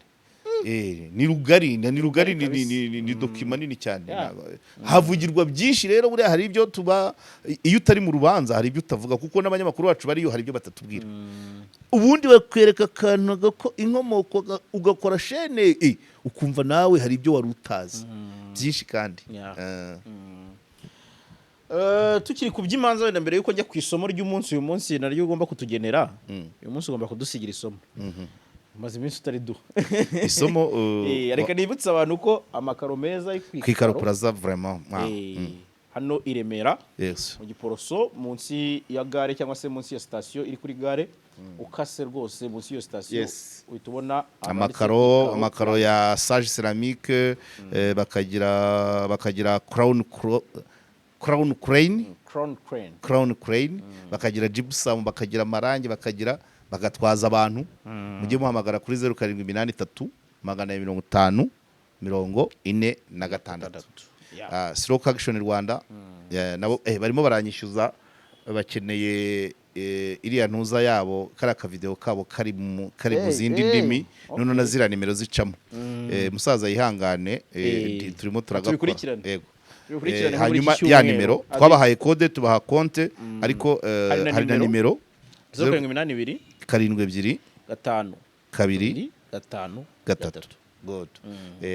Ni rugari ni dokima nini cyane. Havugirwa byinshi rero, buriya hari ibyo tuba, iyo utari mu rubanza hari ibyo utavuga, kuko n'abanyamakuru bacu bariyo hari ibyo batatubwira. Ubundi bakwereka akantu ko inkomoko ugakora shene, ukumva nawe hari ibyo wari utazi byinshi kandi. Tukiri ku by'imanza, wenda mbere yuko njya ku isomo ry'umunsi, uyu munsi naryo ugomba kutugenera. Uyu munsi ugomba kudusigira isomo. Maze iminsi utari duha isomo. Reka nibutse abantu ko amakaro meza kwikaro plaza vraiment hano i Remera, yes, mu Giporoso, munsi ya gare cyangwa se munsi ya station iri kuri gare, ukase rwose munsi ya station, yes, uhita ubona amakaro ya Sage Ceramique, bakagira Crown Crane, bakagira gypsum, bakagira amarangi, bagatwaza abantu. Mujye muhamagara kuri 0783 450 46. Stroke Action Rwanda nabo barimo baranyishyuza, bakeneye iriya ntuza yabo, kara ka video kabo kari mu zindi ndimi, none nazira nimero zicamo. Musaza yihangane, turimo turagakora. Yego. Hanyuma ya nimero twabahaye code, tubaha konte, ariko hari na nimero 082 72 5 2 5 God.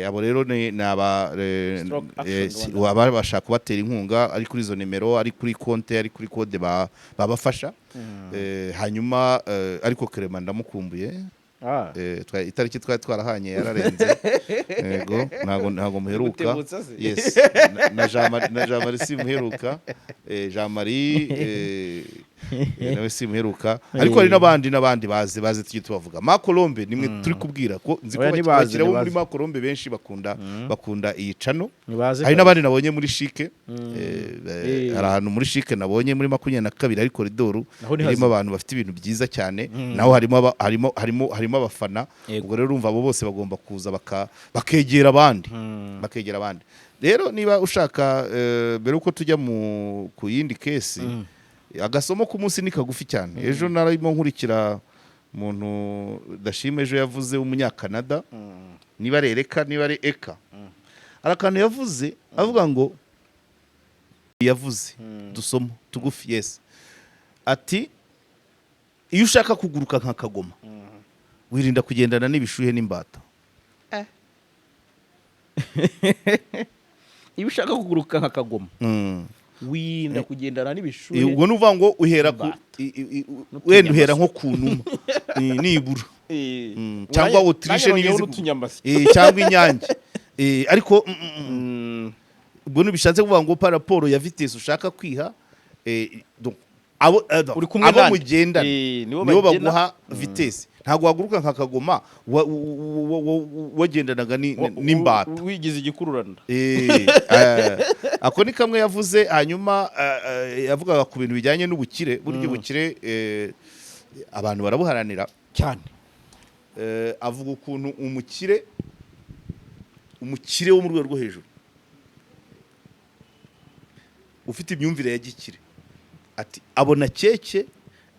Abo rero ni aba bashaka kubatera inkunga, ari kuri izo nimero, ari kuri konte, ari kuri code babafasha. Hanyuma ariko Clement ndamukumbuye. Itariki twari twarahanye yararenze. Yego, ntago muheruka. Yes, na Jean Marie simuheruka. Jean Marie nawe simuheruka, ariko hari n'abandi baze tujye tubavuga. Makolombe nimwe turi kubwira ko nzi ko bakira bo muri Makolombe benshi bakunda iyi cano. Hari n'abandi nabonye muri Chic, hari ahantu muri Chic nabonye muri 22 ari koridoro, harimo abantu bafite ibintu byiza cyane, naho harimo abafana. Ubwo rero urumva abo bose bagomba kuza bakegera abandi. Rero niba ushaka, mbere uko tujya ku yindi kesi, agasomo ku munsi ni kagufi cyane. Ejo narimo nkurikira umuntu Dashima ejo yavuze w'umunyakanada, niba ari Eka, arakantu yavuze avuga ngo dusomo tugufi. Yes, ati iyo ushaka kuguruka nka kagoma, wirinda kugendana n'ibishuhe n'imbata. Iyo ushaka kuguruka nka kagoma, wirinda kugendana n'ibishuhe. Ubwo nuvuga ngo uhera nko ku numa nibura, cyangwa utrishe cyangwa inyange. Ariko ubwo nubishatse kuvuga ngo paraporo ya vitesse ushaka kwiha, abo mugendana nibo baguha vitesse. Ntabwo waguruka nka kagoma wagendanaga n'imbata wigize igikururanda. Ako ni kamwe yavuze. Hanyuma yavugaga ku bintu bijyanye n'ubukire. Buryo ubukire abantu barabuharanira cyane. Avuga ukuntu umukire wo mu rwego rwo hejuru ufite imyumvire ya gikire, ati abona keke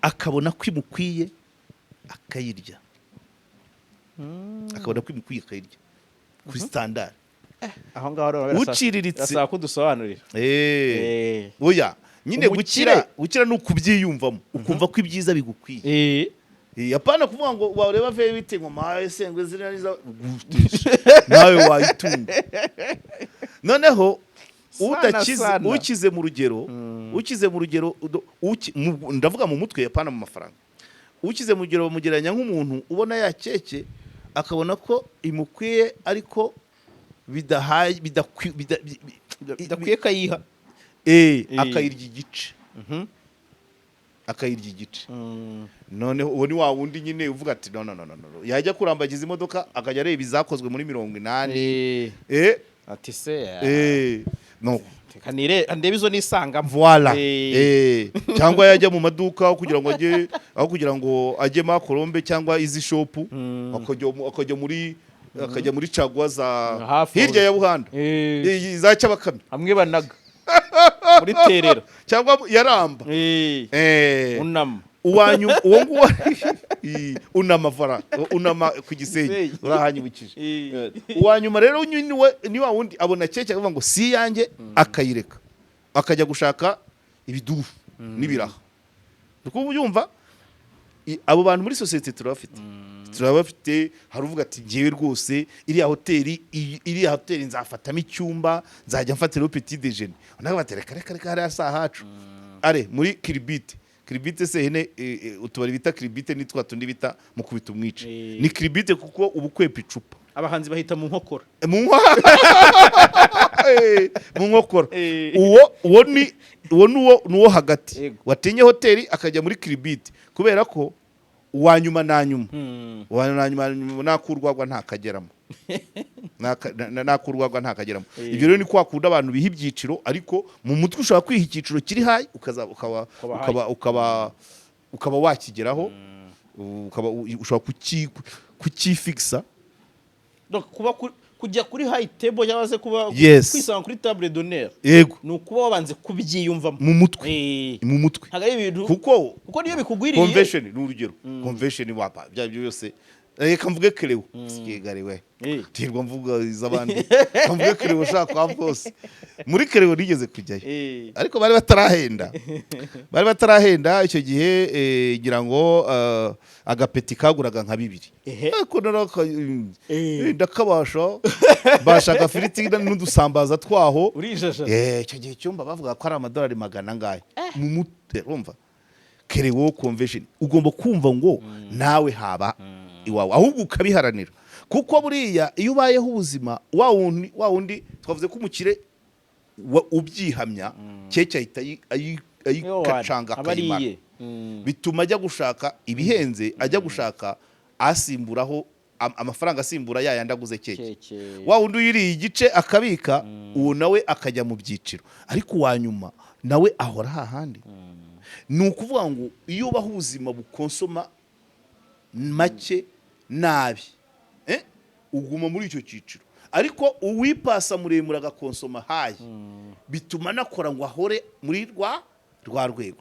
akabona ko imukwiye akayirya, akabona ko imukwiye akayirya kuri standard. Aho ngaho rero uciriritse asaba kudusobanurira. Oya, nyine gukira ni ukubyiyumvamo, ukumva ko ibyiza bigukwiye. Apana kuvuga ngo wareba ve bite ngo mawe sengwe ziraniza nawe wayitunga. Noneho ukize mu rugero, ndavuga mu mutwe, apana mu mafaranga. Ukize mu rugero bamugeranya nk'umuntu ubona ya keke akabona ko imukwiye, ariko bidakwiye kayiha, akayirya igice. akayirya igice. Noneho uwo ni wa wundi nyine uvuga ati no yajya kurambagiza imodoka akajya areba izakozwe muri 80 ati se no kanire ndebe izo nisanga voilà cyangwa yajya mu maduka aho kugira ngo ajye ma Colombe cyangwa izi shop akajya muri Caguwa za hirya ya Buhanda za Cyabakame hamwe banaga muri Terera cyangwa yaramba unama uwanyu uwo nguwo unama vara unama ku Gisenyi urahanyibukije uwanyuma rero ni wa wundi abona keke akavuga ngo si yanjye akayireka akajya gushaka ibidufu n'ibiraha nuko uyumva abo bantu muri societe turabafite haruvuga ati ngewe rwose iriya hoteli nzafatamo icyumba nzajya mfatiraho petit déjeuner naho batereka reka hari asa hacu are muri Kiribite se hene utubari bita Kiribite ni twa tundi bita mukubita umwice ni Kiribite kuko ubukwepa icupa abahanzi bahita mu nkokora mu nkokora uwo nuwo hagati watinye hoteli akajya muri Kiribite kubera ko uwanyuma nakurwagwa ntakageramo ibyo rero ni kwa kunda abantu biha ibyiciro ariko mu mutwe ushobora kwiha icyiciro kiri hayi ukaba wakigeraho ushobora kukifixa kuba kujya kuri high table cyangwa se kuba kwisanga kuri table d'honneur ni ukuba wabanze kubyiyumvamo mu mutwe ntabwo ari ibintu kuko niyo bikugwiriye convention ni urugero convention wapa bya byose reka mvuge Cleo sikigariwe tirwa mvuga izabandi mvuge Cleo shaka kwa bose muri Cleo nigeze kujyayo ariko bari batarahenda icyo gihe ngira ngo agapeti kaguraga nka 2 ariko ndakabasha bashaka firiti n'udusambaza twaho urijaja icyo gihe cyumba bavuga ko ari amadolari 100 ngahe mu mutwe urumva Cleo convention ugomba kumva ngo nawe haba iwawe ahubwo ukabiharanira kuko buriya iyo ubayeho ubuzima wa wundi twavuze ko umukire ubyihamya keke ahita ayikacanga akayimara bituma ajya gushaka ibihenze ajya gushaka asimburaho amafaranga asimbura yayandi aguze keke wa wundi uyiriye igice akabika uwo nawe akajya mu byiciro ariko uwanyuma nawe ahora hahandi ni ukuvuga ngo iyo ubaho ubuzima bukonsoma make nabi uguma muri icyo cyiciro ariko uwipasa muremure agakonsoma hayi bituma nakora ngo ahore muri rwa rwego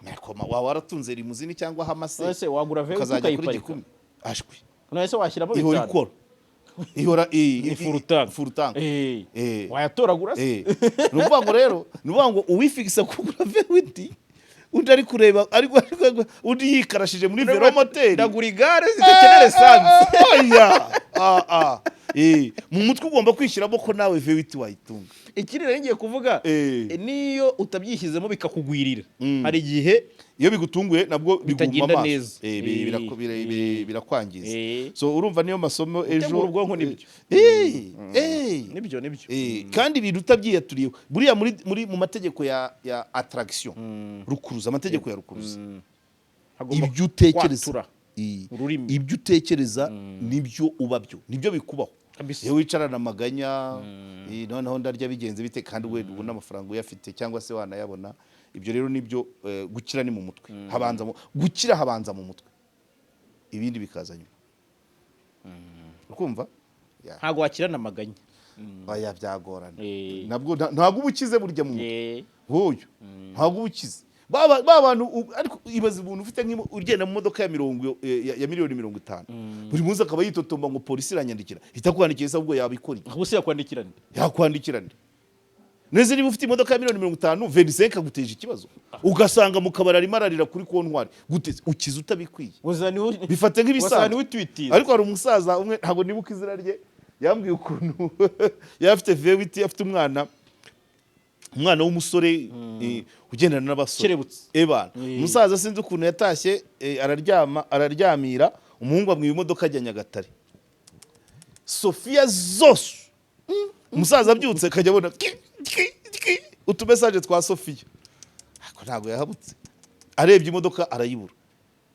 nakoma wawe waratunze limuzini cyangwa hamase ese wagura veyo ukayiparika ashwi none se washyiramo ihora ikora ihora furutanga wayatoragura se nuvuga ngo rero nuvuga ngo uwifigisa kugura veyo undi ari kureba ariko undi yikarashije muri velomoteri ndagura igare zidakenera esanse mu mutwe ugomba kwishyiramo ko nawe vewiti wayitunga ikindi rero ngiye kuvuga niyo utabyishyizemo bikakugwirira hari igihe iyo bigutunguye nabwo biguma amaso birakwangiza so urumva niyo masomo ejo ubwonko nibyo kandi ibintu utabyiyaturiye buriya mu mategeko ya attraction rukuruza amategeko ya rukuruza ibyo utekereza nibyo ubabyo nibyo bikubaho iyo wicarana amaganya noneho ndarya bigenze bite kandi we ubona amafaranga uyafite cyangwa se wanayabona ibyo rero nibyo gukira ni mu mutwe gukira habanza mu mutwe ibindi bikaza nyuma ukumva ntago wakirana amaganya baya byagorana nabwo ntago ubukize burya mu mutwe hoyo ntago ubukize ba bantu ariko ibaze ubuntu ufite ugenda mu modoka ya miliyoni 50 buri munsi akaba yitotomba ngo polisi iranyandikira itakwandikira se ubwo yabikora aho se yakwandikirana neze niba ufite imodoka ya miliyoni 50 25 kaguteje ikibazo ugasanga mu kabari arimo ararira kuri kontwari guteze ukiza utabikwiye bifate nk'ibisanzwe ariko hari umusaza umwe ntago nibuka izina rye yambwiye ukuntu yafite vewiti afite umwana w'umusore ugendana n'abasore umusaza sinzi ukuntu yatashye araryamira umuhungu amwiba imodoka ajya Nyagatare Sofia zose umusaza abyutse akajya abona utumesaje twa Sofia ariko ntabwo yahabutse arebye imodoka arayibura,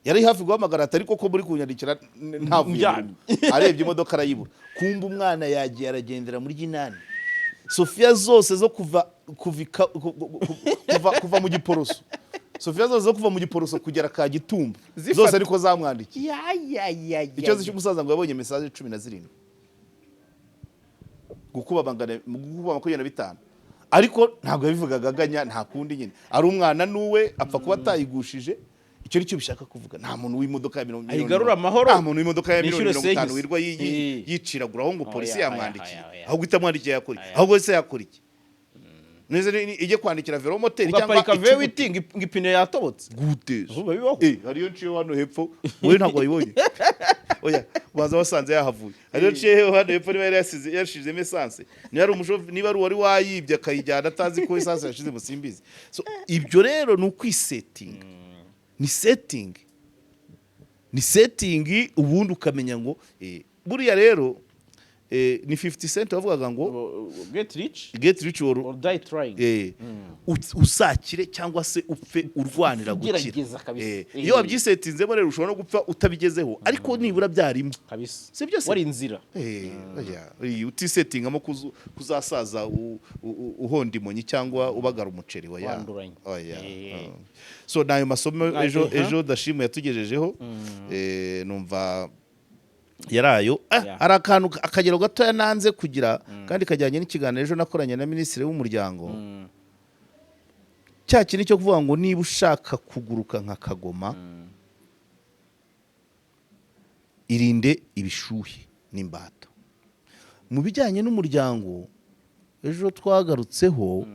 yari hafi guhamagara ati ariko ko muri kunyandikira ntavuye, arebye imodoka arayibura, kumva umwana yagiye aragendera muri Ginani. Sofia zose zo kuva mu Giporoso, Sofia zose zo kuva mu Giporoso kugera Kagitumba zose ariko zamwandikiye. Ikibazo cy'umusaza ngo yabonye message 17 gukuba 25, ariko ntabwo yabivugaga aganya, nta kundi nyine ari umwana nuwe apfa kuba atayigushije. Icyo nicyo bishaka kuvuga, nta muntu w'imodoka ya 100 ayigarura amahoro, nta muntu w'imodoka ya 50 wirwa yiciraguraho ngo polisi yamwandikiye, ahubwo itamwandikiye yakora, ahubwo se yakora iki? Neze ije kwandikira velomoteri cyangwa ugaparika waiting ngipine yatobotse gute? Vuba bibaho. Hariyo nciye hano hepfo, wowe ntabwo wayibonye. Oya, baza wasanze yahavuye. Hariyo nciye hano hepfo, niba yashize essence, niba ari umushofu, niba ari wari wayibye akayijyana atazi ko essence yashize musimbizi. So ibyo rero ni ukwisetting, ni setting ubundi ukamenya ngo buriya rero ni 50 cent wavugaga ngo get rich or die trying. Usakire cyangwa se upfe urwanira gukira. Iyo wabyisetinzemo rero ushobora no gupfa utabigezeho, ariko nibura byarimo kabisa, si byose wari inzira. Utisetingamo kuzasaza uhonda imonyi cyangwa ubagara umuceri wa wanduranye. So nayo masomo ejo Dashimwe yatugejejeho, numva yarayo ari akantu akagero gato yananze kugira, kandi kajyanye n'ikiganiro ejo nakoranye na minisitiri w'umuryango. Cya kintu cyo kuvuga ngo niba ushaka kuguruka nka kagoma, irinde ibishuhi n'imbata. Mu bijyanye n'umuryango ejo twagarutseho,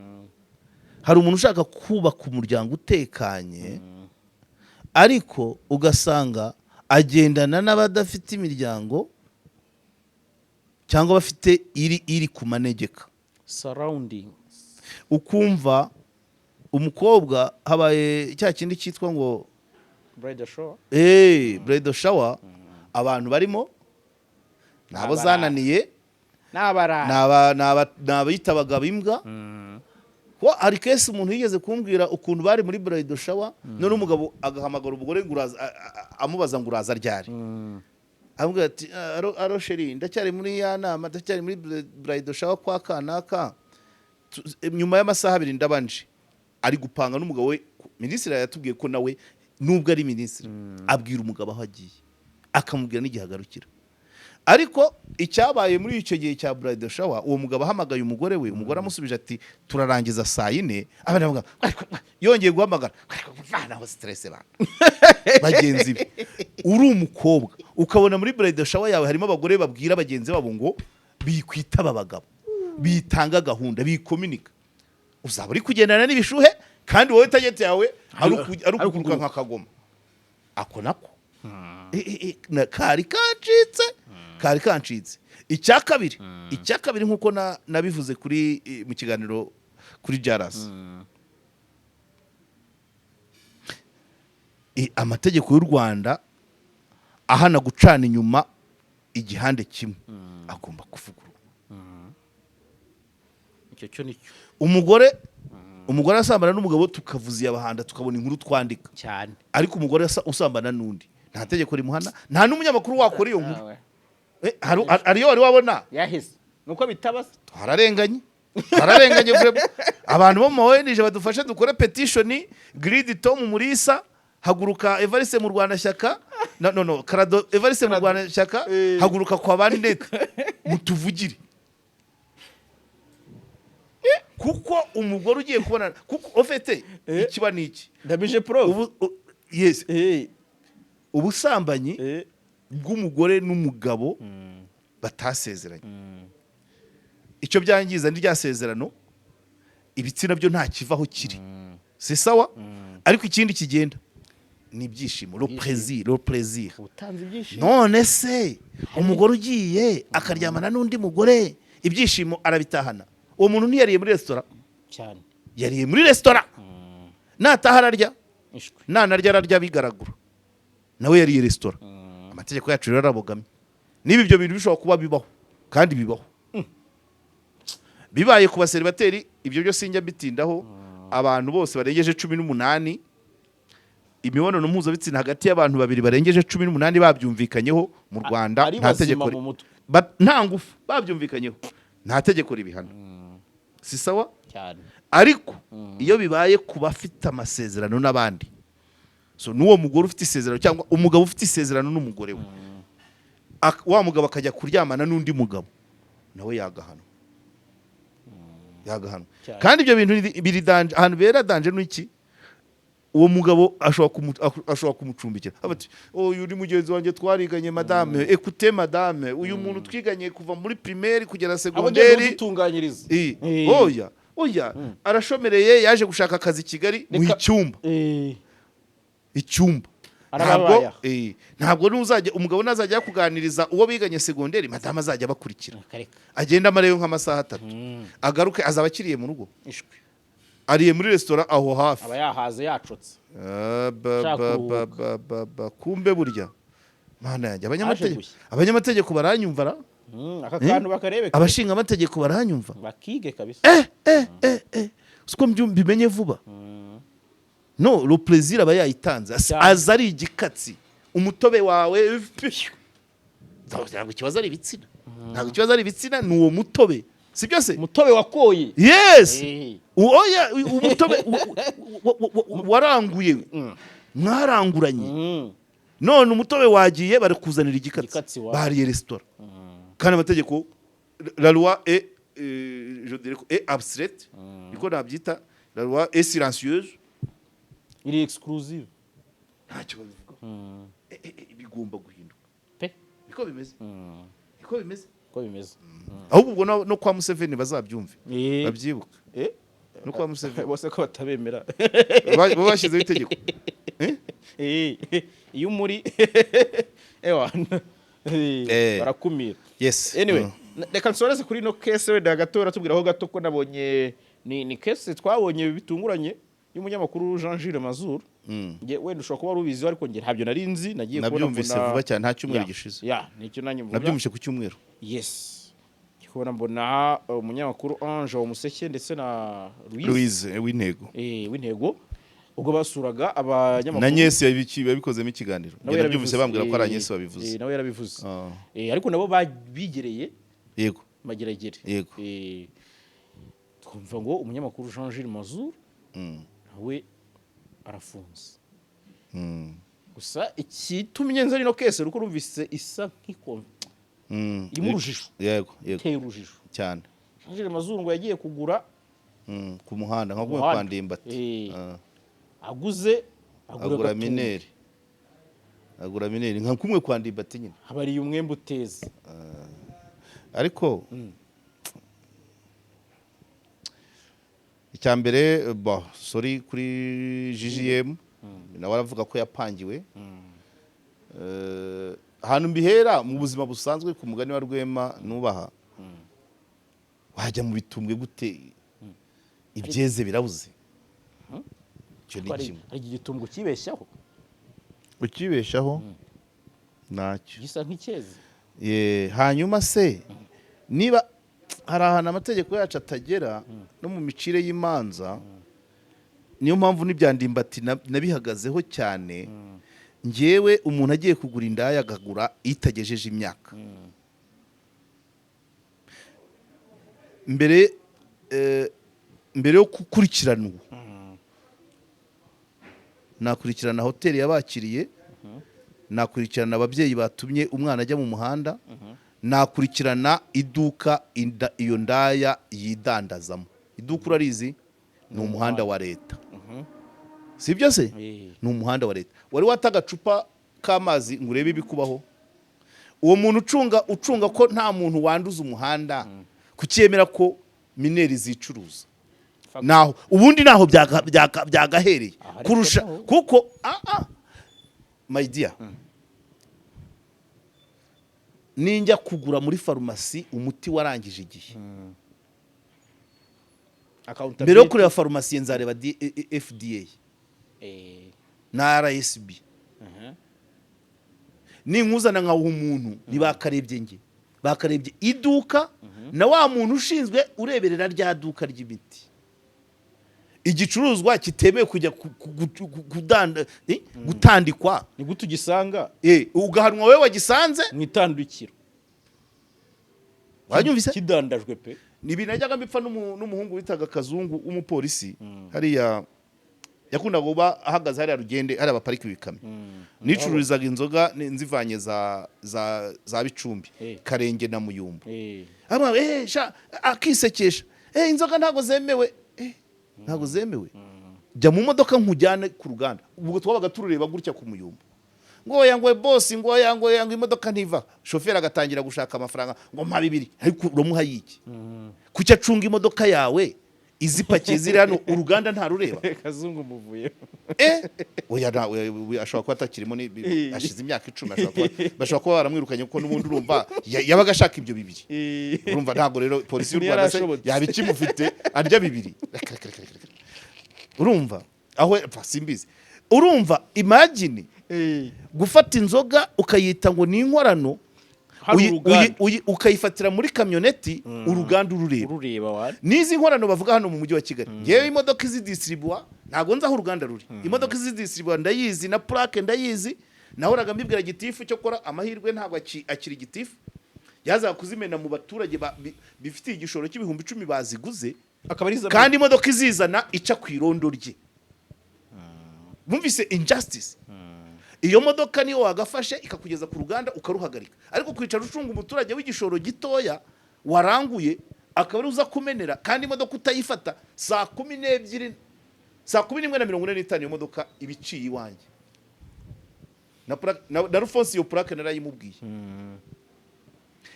hari umuntu ushaka kubaka umuryango utekanye, ariko ugasanga agendana n'abadafite imiryango cyangwa bafite iri ku manegeka surrounding. Ukumva umukobwa habaye cya kindi cyitwa ngo bridal shower, abantu barimo nabo zananiye, n'abayitabaga bimbwa. Hari kesi umuntu yigeze kumbwira ukuntu bari muri bridal shower, none umugabo agahamagara umugore amubaza ngo uraza ryari, amubwira ati aro sheri, ndacyari muri ya nama, ndacyari muri bridal shower kwa kanaka, nyuma y'amasaha 2 ndabanje. Ari gupanga n'umugabo we. Minisitiri yatubwiye ko nawe nubwo ari minisitiri abwira umugabo aho agiye, akamubwira n'igihagarukira. Ariko icyabaye muri icyo gihe cya bridal shower, uwo mugabo ahamagaye umugore we, umugore amusubije ati turarangiza saa 4. Abana bavuga yongeye guhamagara, bana stress bana bagenzi be. Uri umukobwa ukabona muri bridal shower yawe harimo abagore babwira bagenzi babo ngo bikwitaba abagabo, bitanga gahunda, bikomunika, uzaba uri kugendana n'ibishuhe kandi wowe tagete yawe ari ukuguruka nka kagoma. Ako nako kari kancitse. Icya kabiri nkuko nabivuze kuri mu kiganiro kuri Jaras, amategeko y'u Rwanda ahana gucana inyuma igihande kimwe agomba kuvugururwa. Icyo cyo nicyo umugore asambana n'umugabo tukavuza yabahanda tukabona inkuru twandika cyane, ariko umugore usambana n'undi nta tegeko rimuhana, nta n'umunyamakuru wakora iyo nkuru. Ariyo wari wabona yahise nuko bitabase. Twararenganye abantu bo mu ONG badufashe dukore petition. Grid Tom Murisa, haguruka Evariste mu Rwanda shyaka, no Karado Evariste mu Rwanda shyaka, haguruka kwa bandi mutuvugire. Kuko umugore ugiye kubona, kuko ofete ikiba niki ndabije pro yes ubusambanyi bw'umugore n'umugabo batasezeranye, icyo byangiza ndi ryasezerano, ibitsina byo nta kivaho kiri, c'est sawa. Ariko ikindi kigenda ni ibyishimo, le plaisir. None se umugore ugiye akaryamana n'undi mugore, ibyishimo arabitahana. Uwo muntu ntiyariye muri restaurant cyane, yariye muri restaurant. Nataha ararya, nanarya ararya bigaragura, nawe yariye restaurant. Amategeko yacu rero arabogamye. Niba ibyo bintu bishobora kuba bibaho, kandi bibaho, bibaye ku baseribateri, ibyo byo sinjya bitindaho. Abantu bose barengeje 18 imibonano mpuzabitsina hagati y'abantu babiri barengeje 18 babyumvikanyeho mu Rwanda ari nta bazima tegeko mu mutwe nta ngufu babyumvikanyeho nta tegeko ribihana si sawa cyane ariko iyo bibaye ku bafite amasezerano n'abandi so n'uwo mugore ufite isezerano cyangwa umugabo ufite isezerano n'umugore we wa mugabo akajya kuryamana n'undi mugabo nawe yagahanwa kandi ibyo bintu biri danje ahantu bera danje n'iki uwo mugabo ashobora kumucumbikira abati uyu uri mugenzi wanjye twariganye madame écoutez madame uyu muntu twiganye kuva muri primaire kugera secondaire tunganyiriza oya arashomereye yaje gushaka akazi Kigali mu icyumba ntabwo n'uzajya umugabo nazajya kuganiriza uwo biganye secondaire madame azajya bakurikira agenda amareyo nk'amasaha 3 agaruke azaba akiriye mu rugo ariye muri restaurant aho hafi aba yahaze yacotse kumbe burya mana yanjye abanyamategeko baranyumva aka kantu bakarebe abashinga amategeko baranyumva bakige kabisa siko mbimenye vuba no le plaisir aba yayitanze aza ari igikatsi umutobe wawe ntabwo ikibazo ari ibitsina ni uwo mutobe si byose umutobe wakoye yes oya umutobe waranguye mwaranguranye none umutobe wagiye bari kuzanira igikatsi bariye restaurant kandi amategeko la loi est je dirais est abstraite niko nabyita la loi est silencieuse iri exclusive ntacyo bavuga bigomba guhinduka pe niko bimeze ahubwo ubwo no kwa Museveni bazabyumve babyibuka no kwa Museveni bose ko batabemera bo bashyizeho itegeko iyo muri barakumira yes anyway reka nsoreze kuri no case wenda gatora tubwiraho gato ko nabonye ni case twabonye bitunguranye y'umunyamakuru Jean Gilles Mazuru wenda ushobora kuba rubizi ariko nge ntabyo nari nzi nagiye kubona nabyumvise vuba cyane nta cyumweru gishize nicyo nanjye mvuga nabyumvise ku cyumweru yes kubona mbona umunyamakuru Ange Umuseke ndetse na Louise w'intego ubwo basuraga abanyamakuru na Nyesi yabikozemo ikiganiro nabyumvise bambwira ko ari Nyesi babivuze nawe yarabivuze ariko nabo bigereye yego mageragere twumva ngo umunyamakuru Jean Gilles Mazuru we arafunze gusa ikitumye nza rino kese ruko rumvise isa nk'iko irimo urujijo yego teye urujijo cyane Jean Gilles Mazuru ngo yagiye kugura ku muhanda nka gumwe kwa Ndimbati agura mineri nka kumwe kwa Ndimbati nyine habariye umwembe uteze ariko icyambere sorry kuri GGM nawe aravuga ko yapangiwe ahantu mbihera mu buzima busanzwe ku mugani wa Rwema nubaha wajya mu bitumbwe gute ibyeze birabuze cyo ni kimwe ari igitumbwe kibeshyaho ukibeshaho nacyo gisa nk'icyeze hanyuma se niba hari ahantu amategeko yacu atagera no mu micire y'imanza niyo mpamvu n'ibyandimbati nabihagazeho cyane ngewe umuntu agiye kugura indaya agagura itagejeje imyaka mbere yo gukurikirana ubu nakurikirana hoteli yabakiriye nakurikirana ababyeyi batumye umwana ajya mu muhanda nakurikirana iduka iyo ndaya yidandazamo iduka urarizi ni umuhanda wa leta si byo se ni umuhanda wa leta wari wata agacupa k'amazi ngo urebe ibikubaho uwo muntu ucunga ko nta muntu wanduza umuhanda kukiyemera ko mineri zicuruza naho ubundi naho byagahereye kurusha kuko my dear ninjya kugura muri farumasi umuti warangije igihe mbere yo kureba farumasi nzareba FDA na RSB ninkuzana nkaho umuntu ntibakarebye nge bakarebye iduka na wa muntu ushinzwe ureberera rya duka ry'imiti igicuruzwa kitemewe kujya gutandikwa ni gute ugisanga ugahanwa wowe wagisanze mu itandukiro wanyumvise kidandajwe pe ni ibintu najyaga mbipfa n'umuhungu witaga Kazungu w'umupolisi hariya yakundaga kuba ahagaze hariya Rugende hariya baparika ibikamyo nicururizaga inzoga nzivanye za Bicumbi Karenge na Muyumbu akisekesha inzoga ntago zemewe ntago zemewe jya mu modoka nkujyane ku ruganda ubwo twabaga turureba gutya ku Muyumbu ngo yangwe boss ngo yangwe imodoka ntiva shoferi agatangira gushaka amafaranga ngo mpa 2 ariko uramuha yiki kucya acunga imodoka yawe izipakiye ziri hano uruganda nta rureba Kazungu muvuye oya ashobora kuba atakirimo ashize imyaka 10 ashobora kuba baramwirukanye kuko n'ubundi urumva yabaga ashaka ibyo 2 urumva ntago rero polisi y'u Rwanda yabikimufite arya 2 urumva aho simbizi urumva imagine gufata inzoga ukayita ngo ni inkorano ukayifatira muri kamyoneti uruganda urureba nizi nkorano bavuga hano mu mujyi wa Kigali ngewe imodoka izi distribuwa ntago nzaho uruganda ruri imodoka izi distribuwa ndayizi na plaque ndayizi nahoraga mbibwira gitifu cyo kora amahirwe ntago akiri gitifu yaza kuzimena mu baturage bifitiye igishoro cy'ibihumbi 10 baziguze kandi imodoka izizana ica ku irondo rye bumvise injustice iyo modoka niyo wagafashe ikakugeza ku ruganda ukaruhagarika ariko kwicara ucunga umuturage w'igishoro gitoya waranguye akaba uza kumenera kandi imodoka utayifata saa 12 saa 11:45 iyo modoka ibiciye iwanjye na Rufonsi iyo plaque narayimubwiye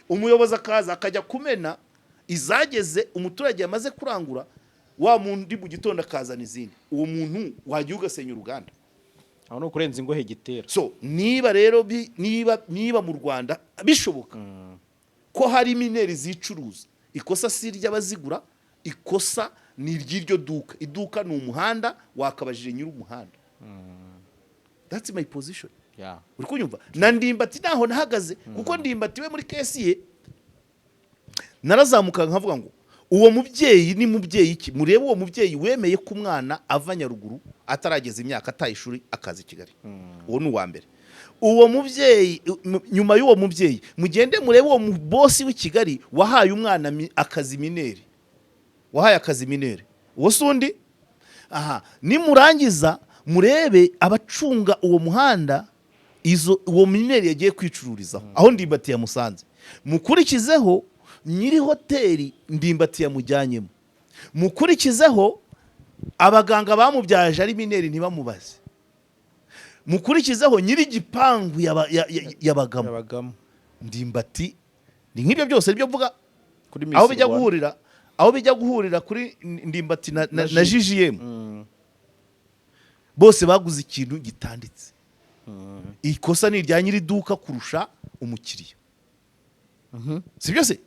umuyobozi akaza akajya kumena izageze umuturage yamaze kurangura wa muntu mu gitondo akazana izindi uwo muntu wagiye ugasenya uruganda aho no kurenza ingohe gitera so niba rero niba mu Rwanda bishoboka ko hari mineri zicuruza ikosa si ry'abazigura ikosa ni ry'iryo duka iduka ni umuhanda wakabajije nyiri umuhanda that's my position uri kunyumva na Ndimbati naho nahagaze kuko Ndimbati we muri kesi narazamuka nkavuga ngo uwo mubyeyi ni mubyeyi ki murebe uwo mubyeyi wemeye ku mwana ava Nyaruguru atarageza imyaka atayishuri akazi Kigali uwo ni uwa mbere uwo mubyeyi nyuma y'uwo mubyeyi mugende murebe uwo bosi w'i Kigali wahaye umwana akazi mineri uwo sundi nimurangiza murebe abacunga uwo muhanda uwo mineri yagiye kwicururizaho aho Ndimbati yamusanze mukurikizeho nyiri hoteli Ndimbati yamujyanyemo mukurikizeho abaganga bamubyaje ari mineri ntibamubaze mukurikizeho nyiri gipangu yabagamo Ndimbati ni nk'ibyo byose byo vuga aho bijya guhurira kuri Ndimbati na GGM bose baguze ikintu gitanditse ikosa ni irya nyiri duka kurusha umukiriya si byose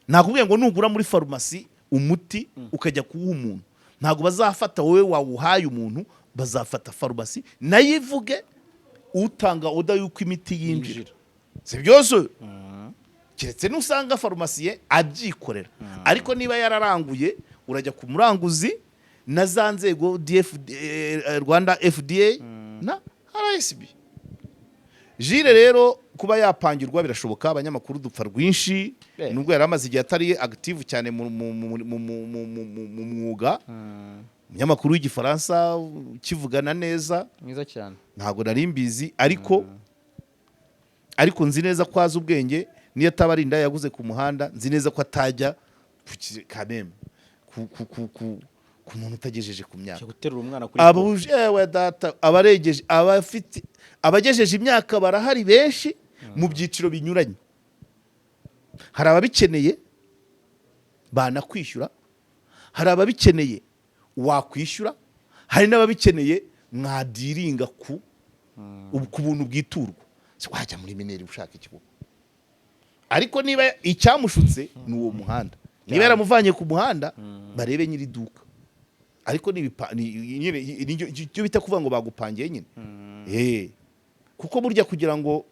nakubwiye ngo nugura muri farumasi umuti ukajya kuwuha umuntu ntago bazafata wowe wawuhaye umuntu bazafata farumasi nayivuge utanga oda yuko imiti yinjira si byose keretse nusanga farumasiye abyikorera ariko niba yararanguye urajya ku muranguzi na za nzego Rwanda FDA na RSB Jire rero kuba yapangirwa birashoboka abanyamakuru dupfa rwinshi nubwo yari amaze igihe atari active cyane mu mwuga umunyamakuru w'igifaransa kivugana neza mwiza cyane ntago nari mbizi ariko nzi neza ko azi ubwenge niyo atabarinda yaguze ku muhanda nzi neza ko atajya kameme ku muntu utagejeje ku myaka guterura umwana kuri abuje we data abaregeje abafite abagejeje imyaka barahari benshi mu byiciro binyuranye hari ababikeneye banakwishyura hari ababikeneye wakwishyura hari n'ababikeneye mwadiringa ku buntu bwiturwa wajya muri mineri ushaka ikigo ariko niba icyamushutse ni uwo muhanda niba yaramuvanye ku muhanda barebe nyiri duka ariko icyo bita kuvuga ngo bagupangiye nyine kuko burya kugira ngo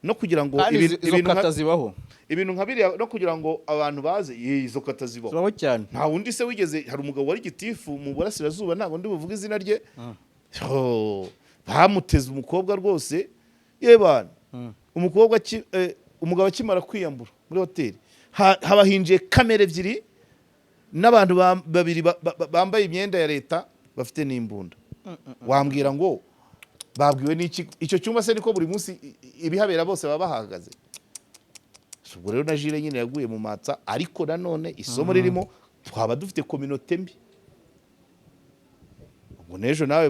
no kugira ngo kandi izo ibintu kata zibaho ibintu nka biriya no kugira ngo abantu baze izo kata zibaho zibaho cyane. nta wundi se wigeze hari umugabo wari gitifu mu burasirazuba ntabwo ndi buvuge izina rye bamuteze umukobwa rwose yebana umugabo akimara kwiyambura muri hoteli haba hinjiye kamera ebyiri n'abantu babiri bambaye imyenda ya leta bafite n'imbunda. Wambwira ngo babwiwe n'iki icyo cyumba se niko buri munsi ibihabera bose baba bahagaze. Ubwo rero na Jire nyine yaguye mu matsa ariko nanone isomo ririmo twaba dufite communauté mbi. Ubwo nejo nawe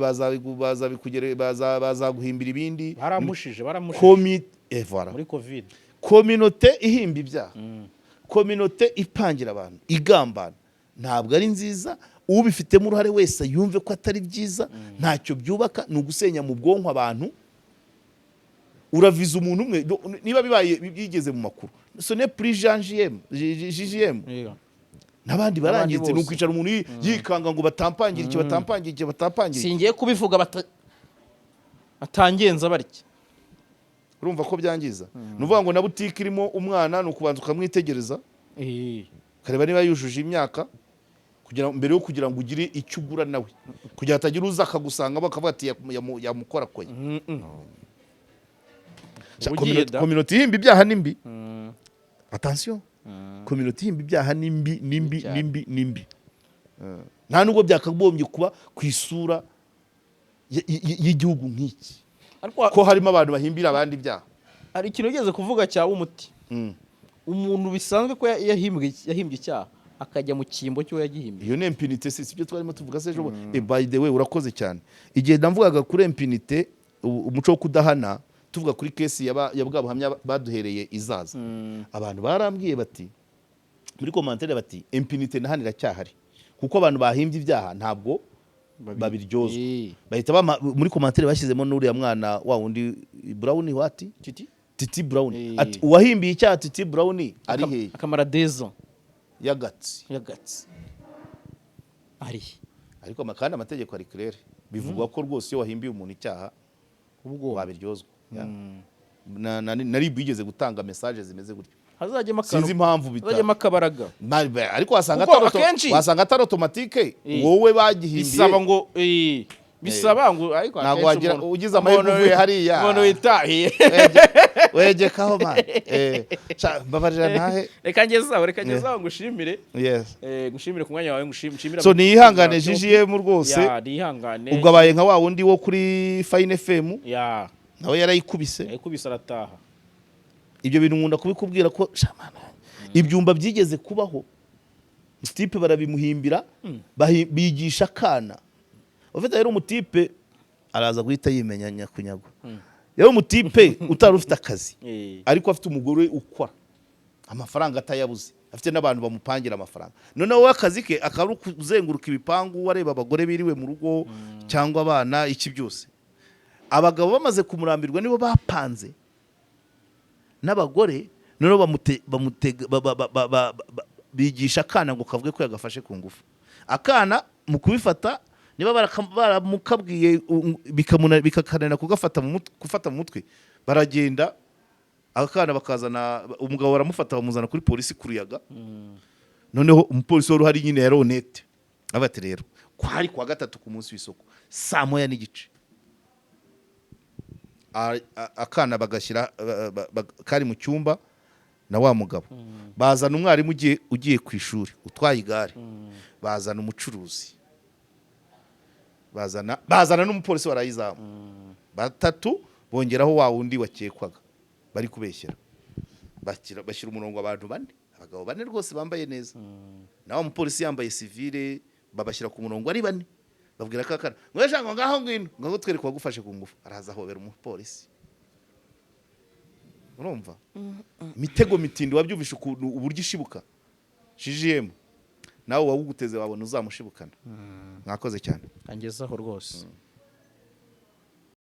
bazaguhimbira ibindi baramushije voilà. muri covid Communauté ihimba ibyaha communauté ipangira abantu igambana ntabwo ari nziza ubifitemo uruhare wese yumve ko atari byiza ntacyo byubaka ni ugusenya mu bwonko abantu uraviza umuntu umwe niba bibaye bigeze mu makuru ce n'est plus JGM n'abandi barangize no kwicara umuntu yikanga ngo batampangire iki batampangire singiye kubivuga batangenza bariki urumva ko byangiza nuvuga ngo na butike irimo umwana nukubanza ukamwitegereza kareba niba yujuje imyaka kugira mbere yo kugira ngo ugire icyo ugura nawe kugira atagira uza akagusanga bakavuga ati yamukora koye communauté yimbi byaha nimbi attention communauté yimbi byaha nimbi nta nubwo byakagombye kuba ku isura y'igihugu nk'iki ko harimo abantu bahimbira abandi byaha. Hari ikintu ugeze kuvuga cya umuti umuntu bisanzwe ko yahimbye icyaha akajya mu kimbo cyo yagihimbye. Iyo ni impunité sibyo twarimo tuvuga se ejo. By the way urakoze cyane. Igihe ndamvugaga kuri impunité umuco wo kudahana tuvuga kuri case ya bwabuhamya baduhereye izaza. Abantu barambwiye bati muri commentaire bati impunité nahanira cyahari kuko abantu bahimbye ibyaha ntabwo babiryozwa bahita muri commentaire bashyizemo n'uriya mwana wa wundi Brown wati Titi Brown ati uwahimbiye icyaha Titi Brown ari he akamara dezo yagatsi ari ariko makanda amategeko ari clair bivugwa ko rwose iyo wahimbiye umuntu icyaha ubwo wabiryozwa nari bigeze gutanga message zimeze gutyo sinzi impamvu bizajyemo akabaraga ariko wasanga atari automatique wowe bagihimbiye bisaba ngo ariko ntabwo wagira ugize amahirwe uvuye hariya umuntu witahiye wegekaho man babarira ntahe reka ngezaho ngushimire ngushimire ku mwanya wawe ngushimire so niyihangane JGM rwose niyihangane ubwo abaye nka wa wundi wo kuri Fine FM nawe yarayikubise arataha. Ibyo bintu nkunda kubikubwira ko shamana ibyumba byigeze kubaho type barabimuhimbira bigisha kana ufite rero umutipe araza guhita yimenya nyakunyagwa rero umutipe utari ufite akazi ariko afite umugore ukora amafaranga atayabuze afite n'abantu bamupangira amafaranga none wowe akazi ke akaba kuzenguruka ibipangu wareba abagore biriwe mu rugo cyangwa abana iki byose abagabo bamaze kumurambirwa nibo bapanze n'abagore none bigisha akana ngo kavuge ko yagafashe ku ngufu akana mu kubifata niba baramukabwiye bikakanana kugafata mu mutwe baragenda akana bakazana umugabo baramufata bamuzana kuri polisi kuruyaga noneho umupolisi wari uhari nyine yaronete abati rero kwari kwa gatatu ku munsi w'isoko saa moya n'igice akana bagashyira kari mu cyumba na wa mugabo bazana umwarimu ugiye ku ishuri utwaye igare bazana umucuruzi bazana n'umupolisi warayizamu batatu bongeraho wa wundi wakekwaga bari kubeshyera bashyira umurongo abantu bane abagabo bane rwose bambaye neza na wa mupolisi yambaye civile babashyira ku murongo ari bane babwira kakana ngo yashanga ngaho ngwino ngo twereke wagufashe ku ngufu araza hobera umupolisi urumva mitego mitindi wabyumvisha uburyo ishibuka JGM nawe waguguteze wabona uzamushibukana mwakoze cyane angezaho rwose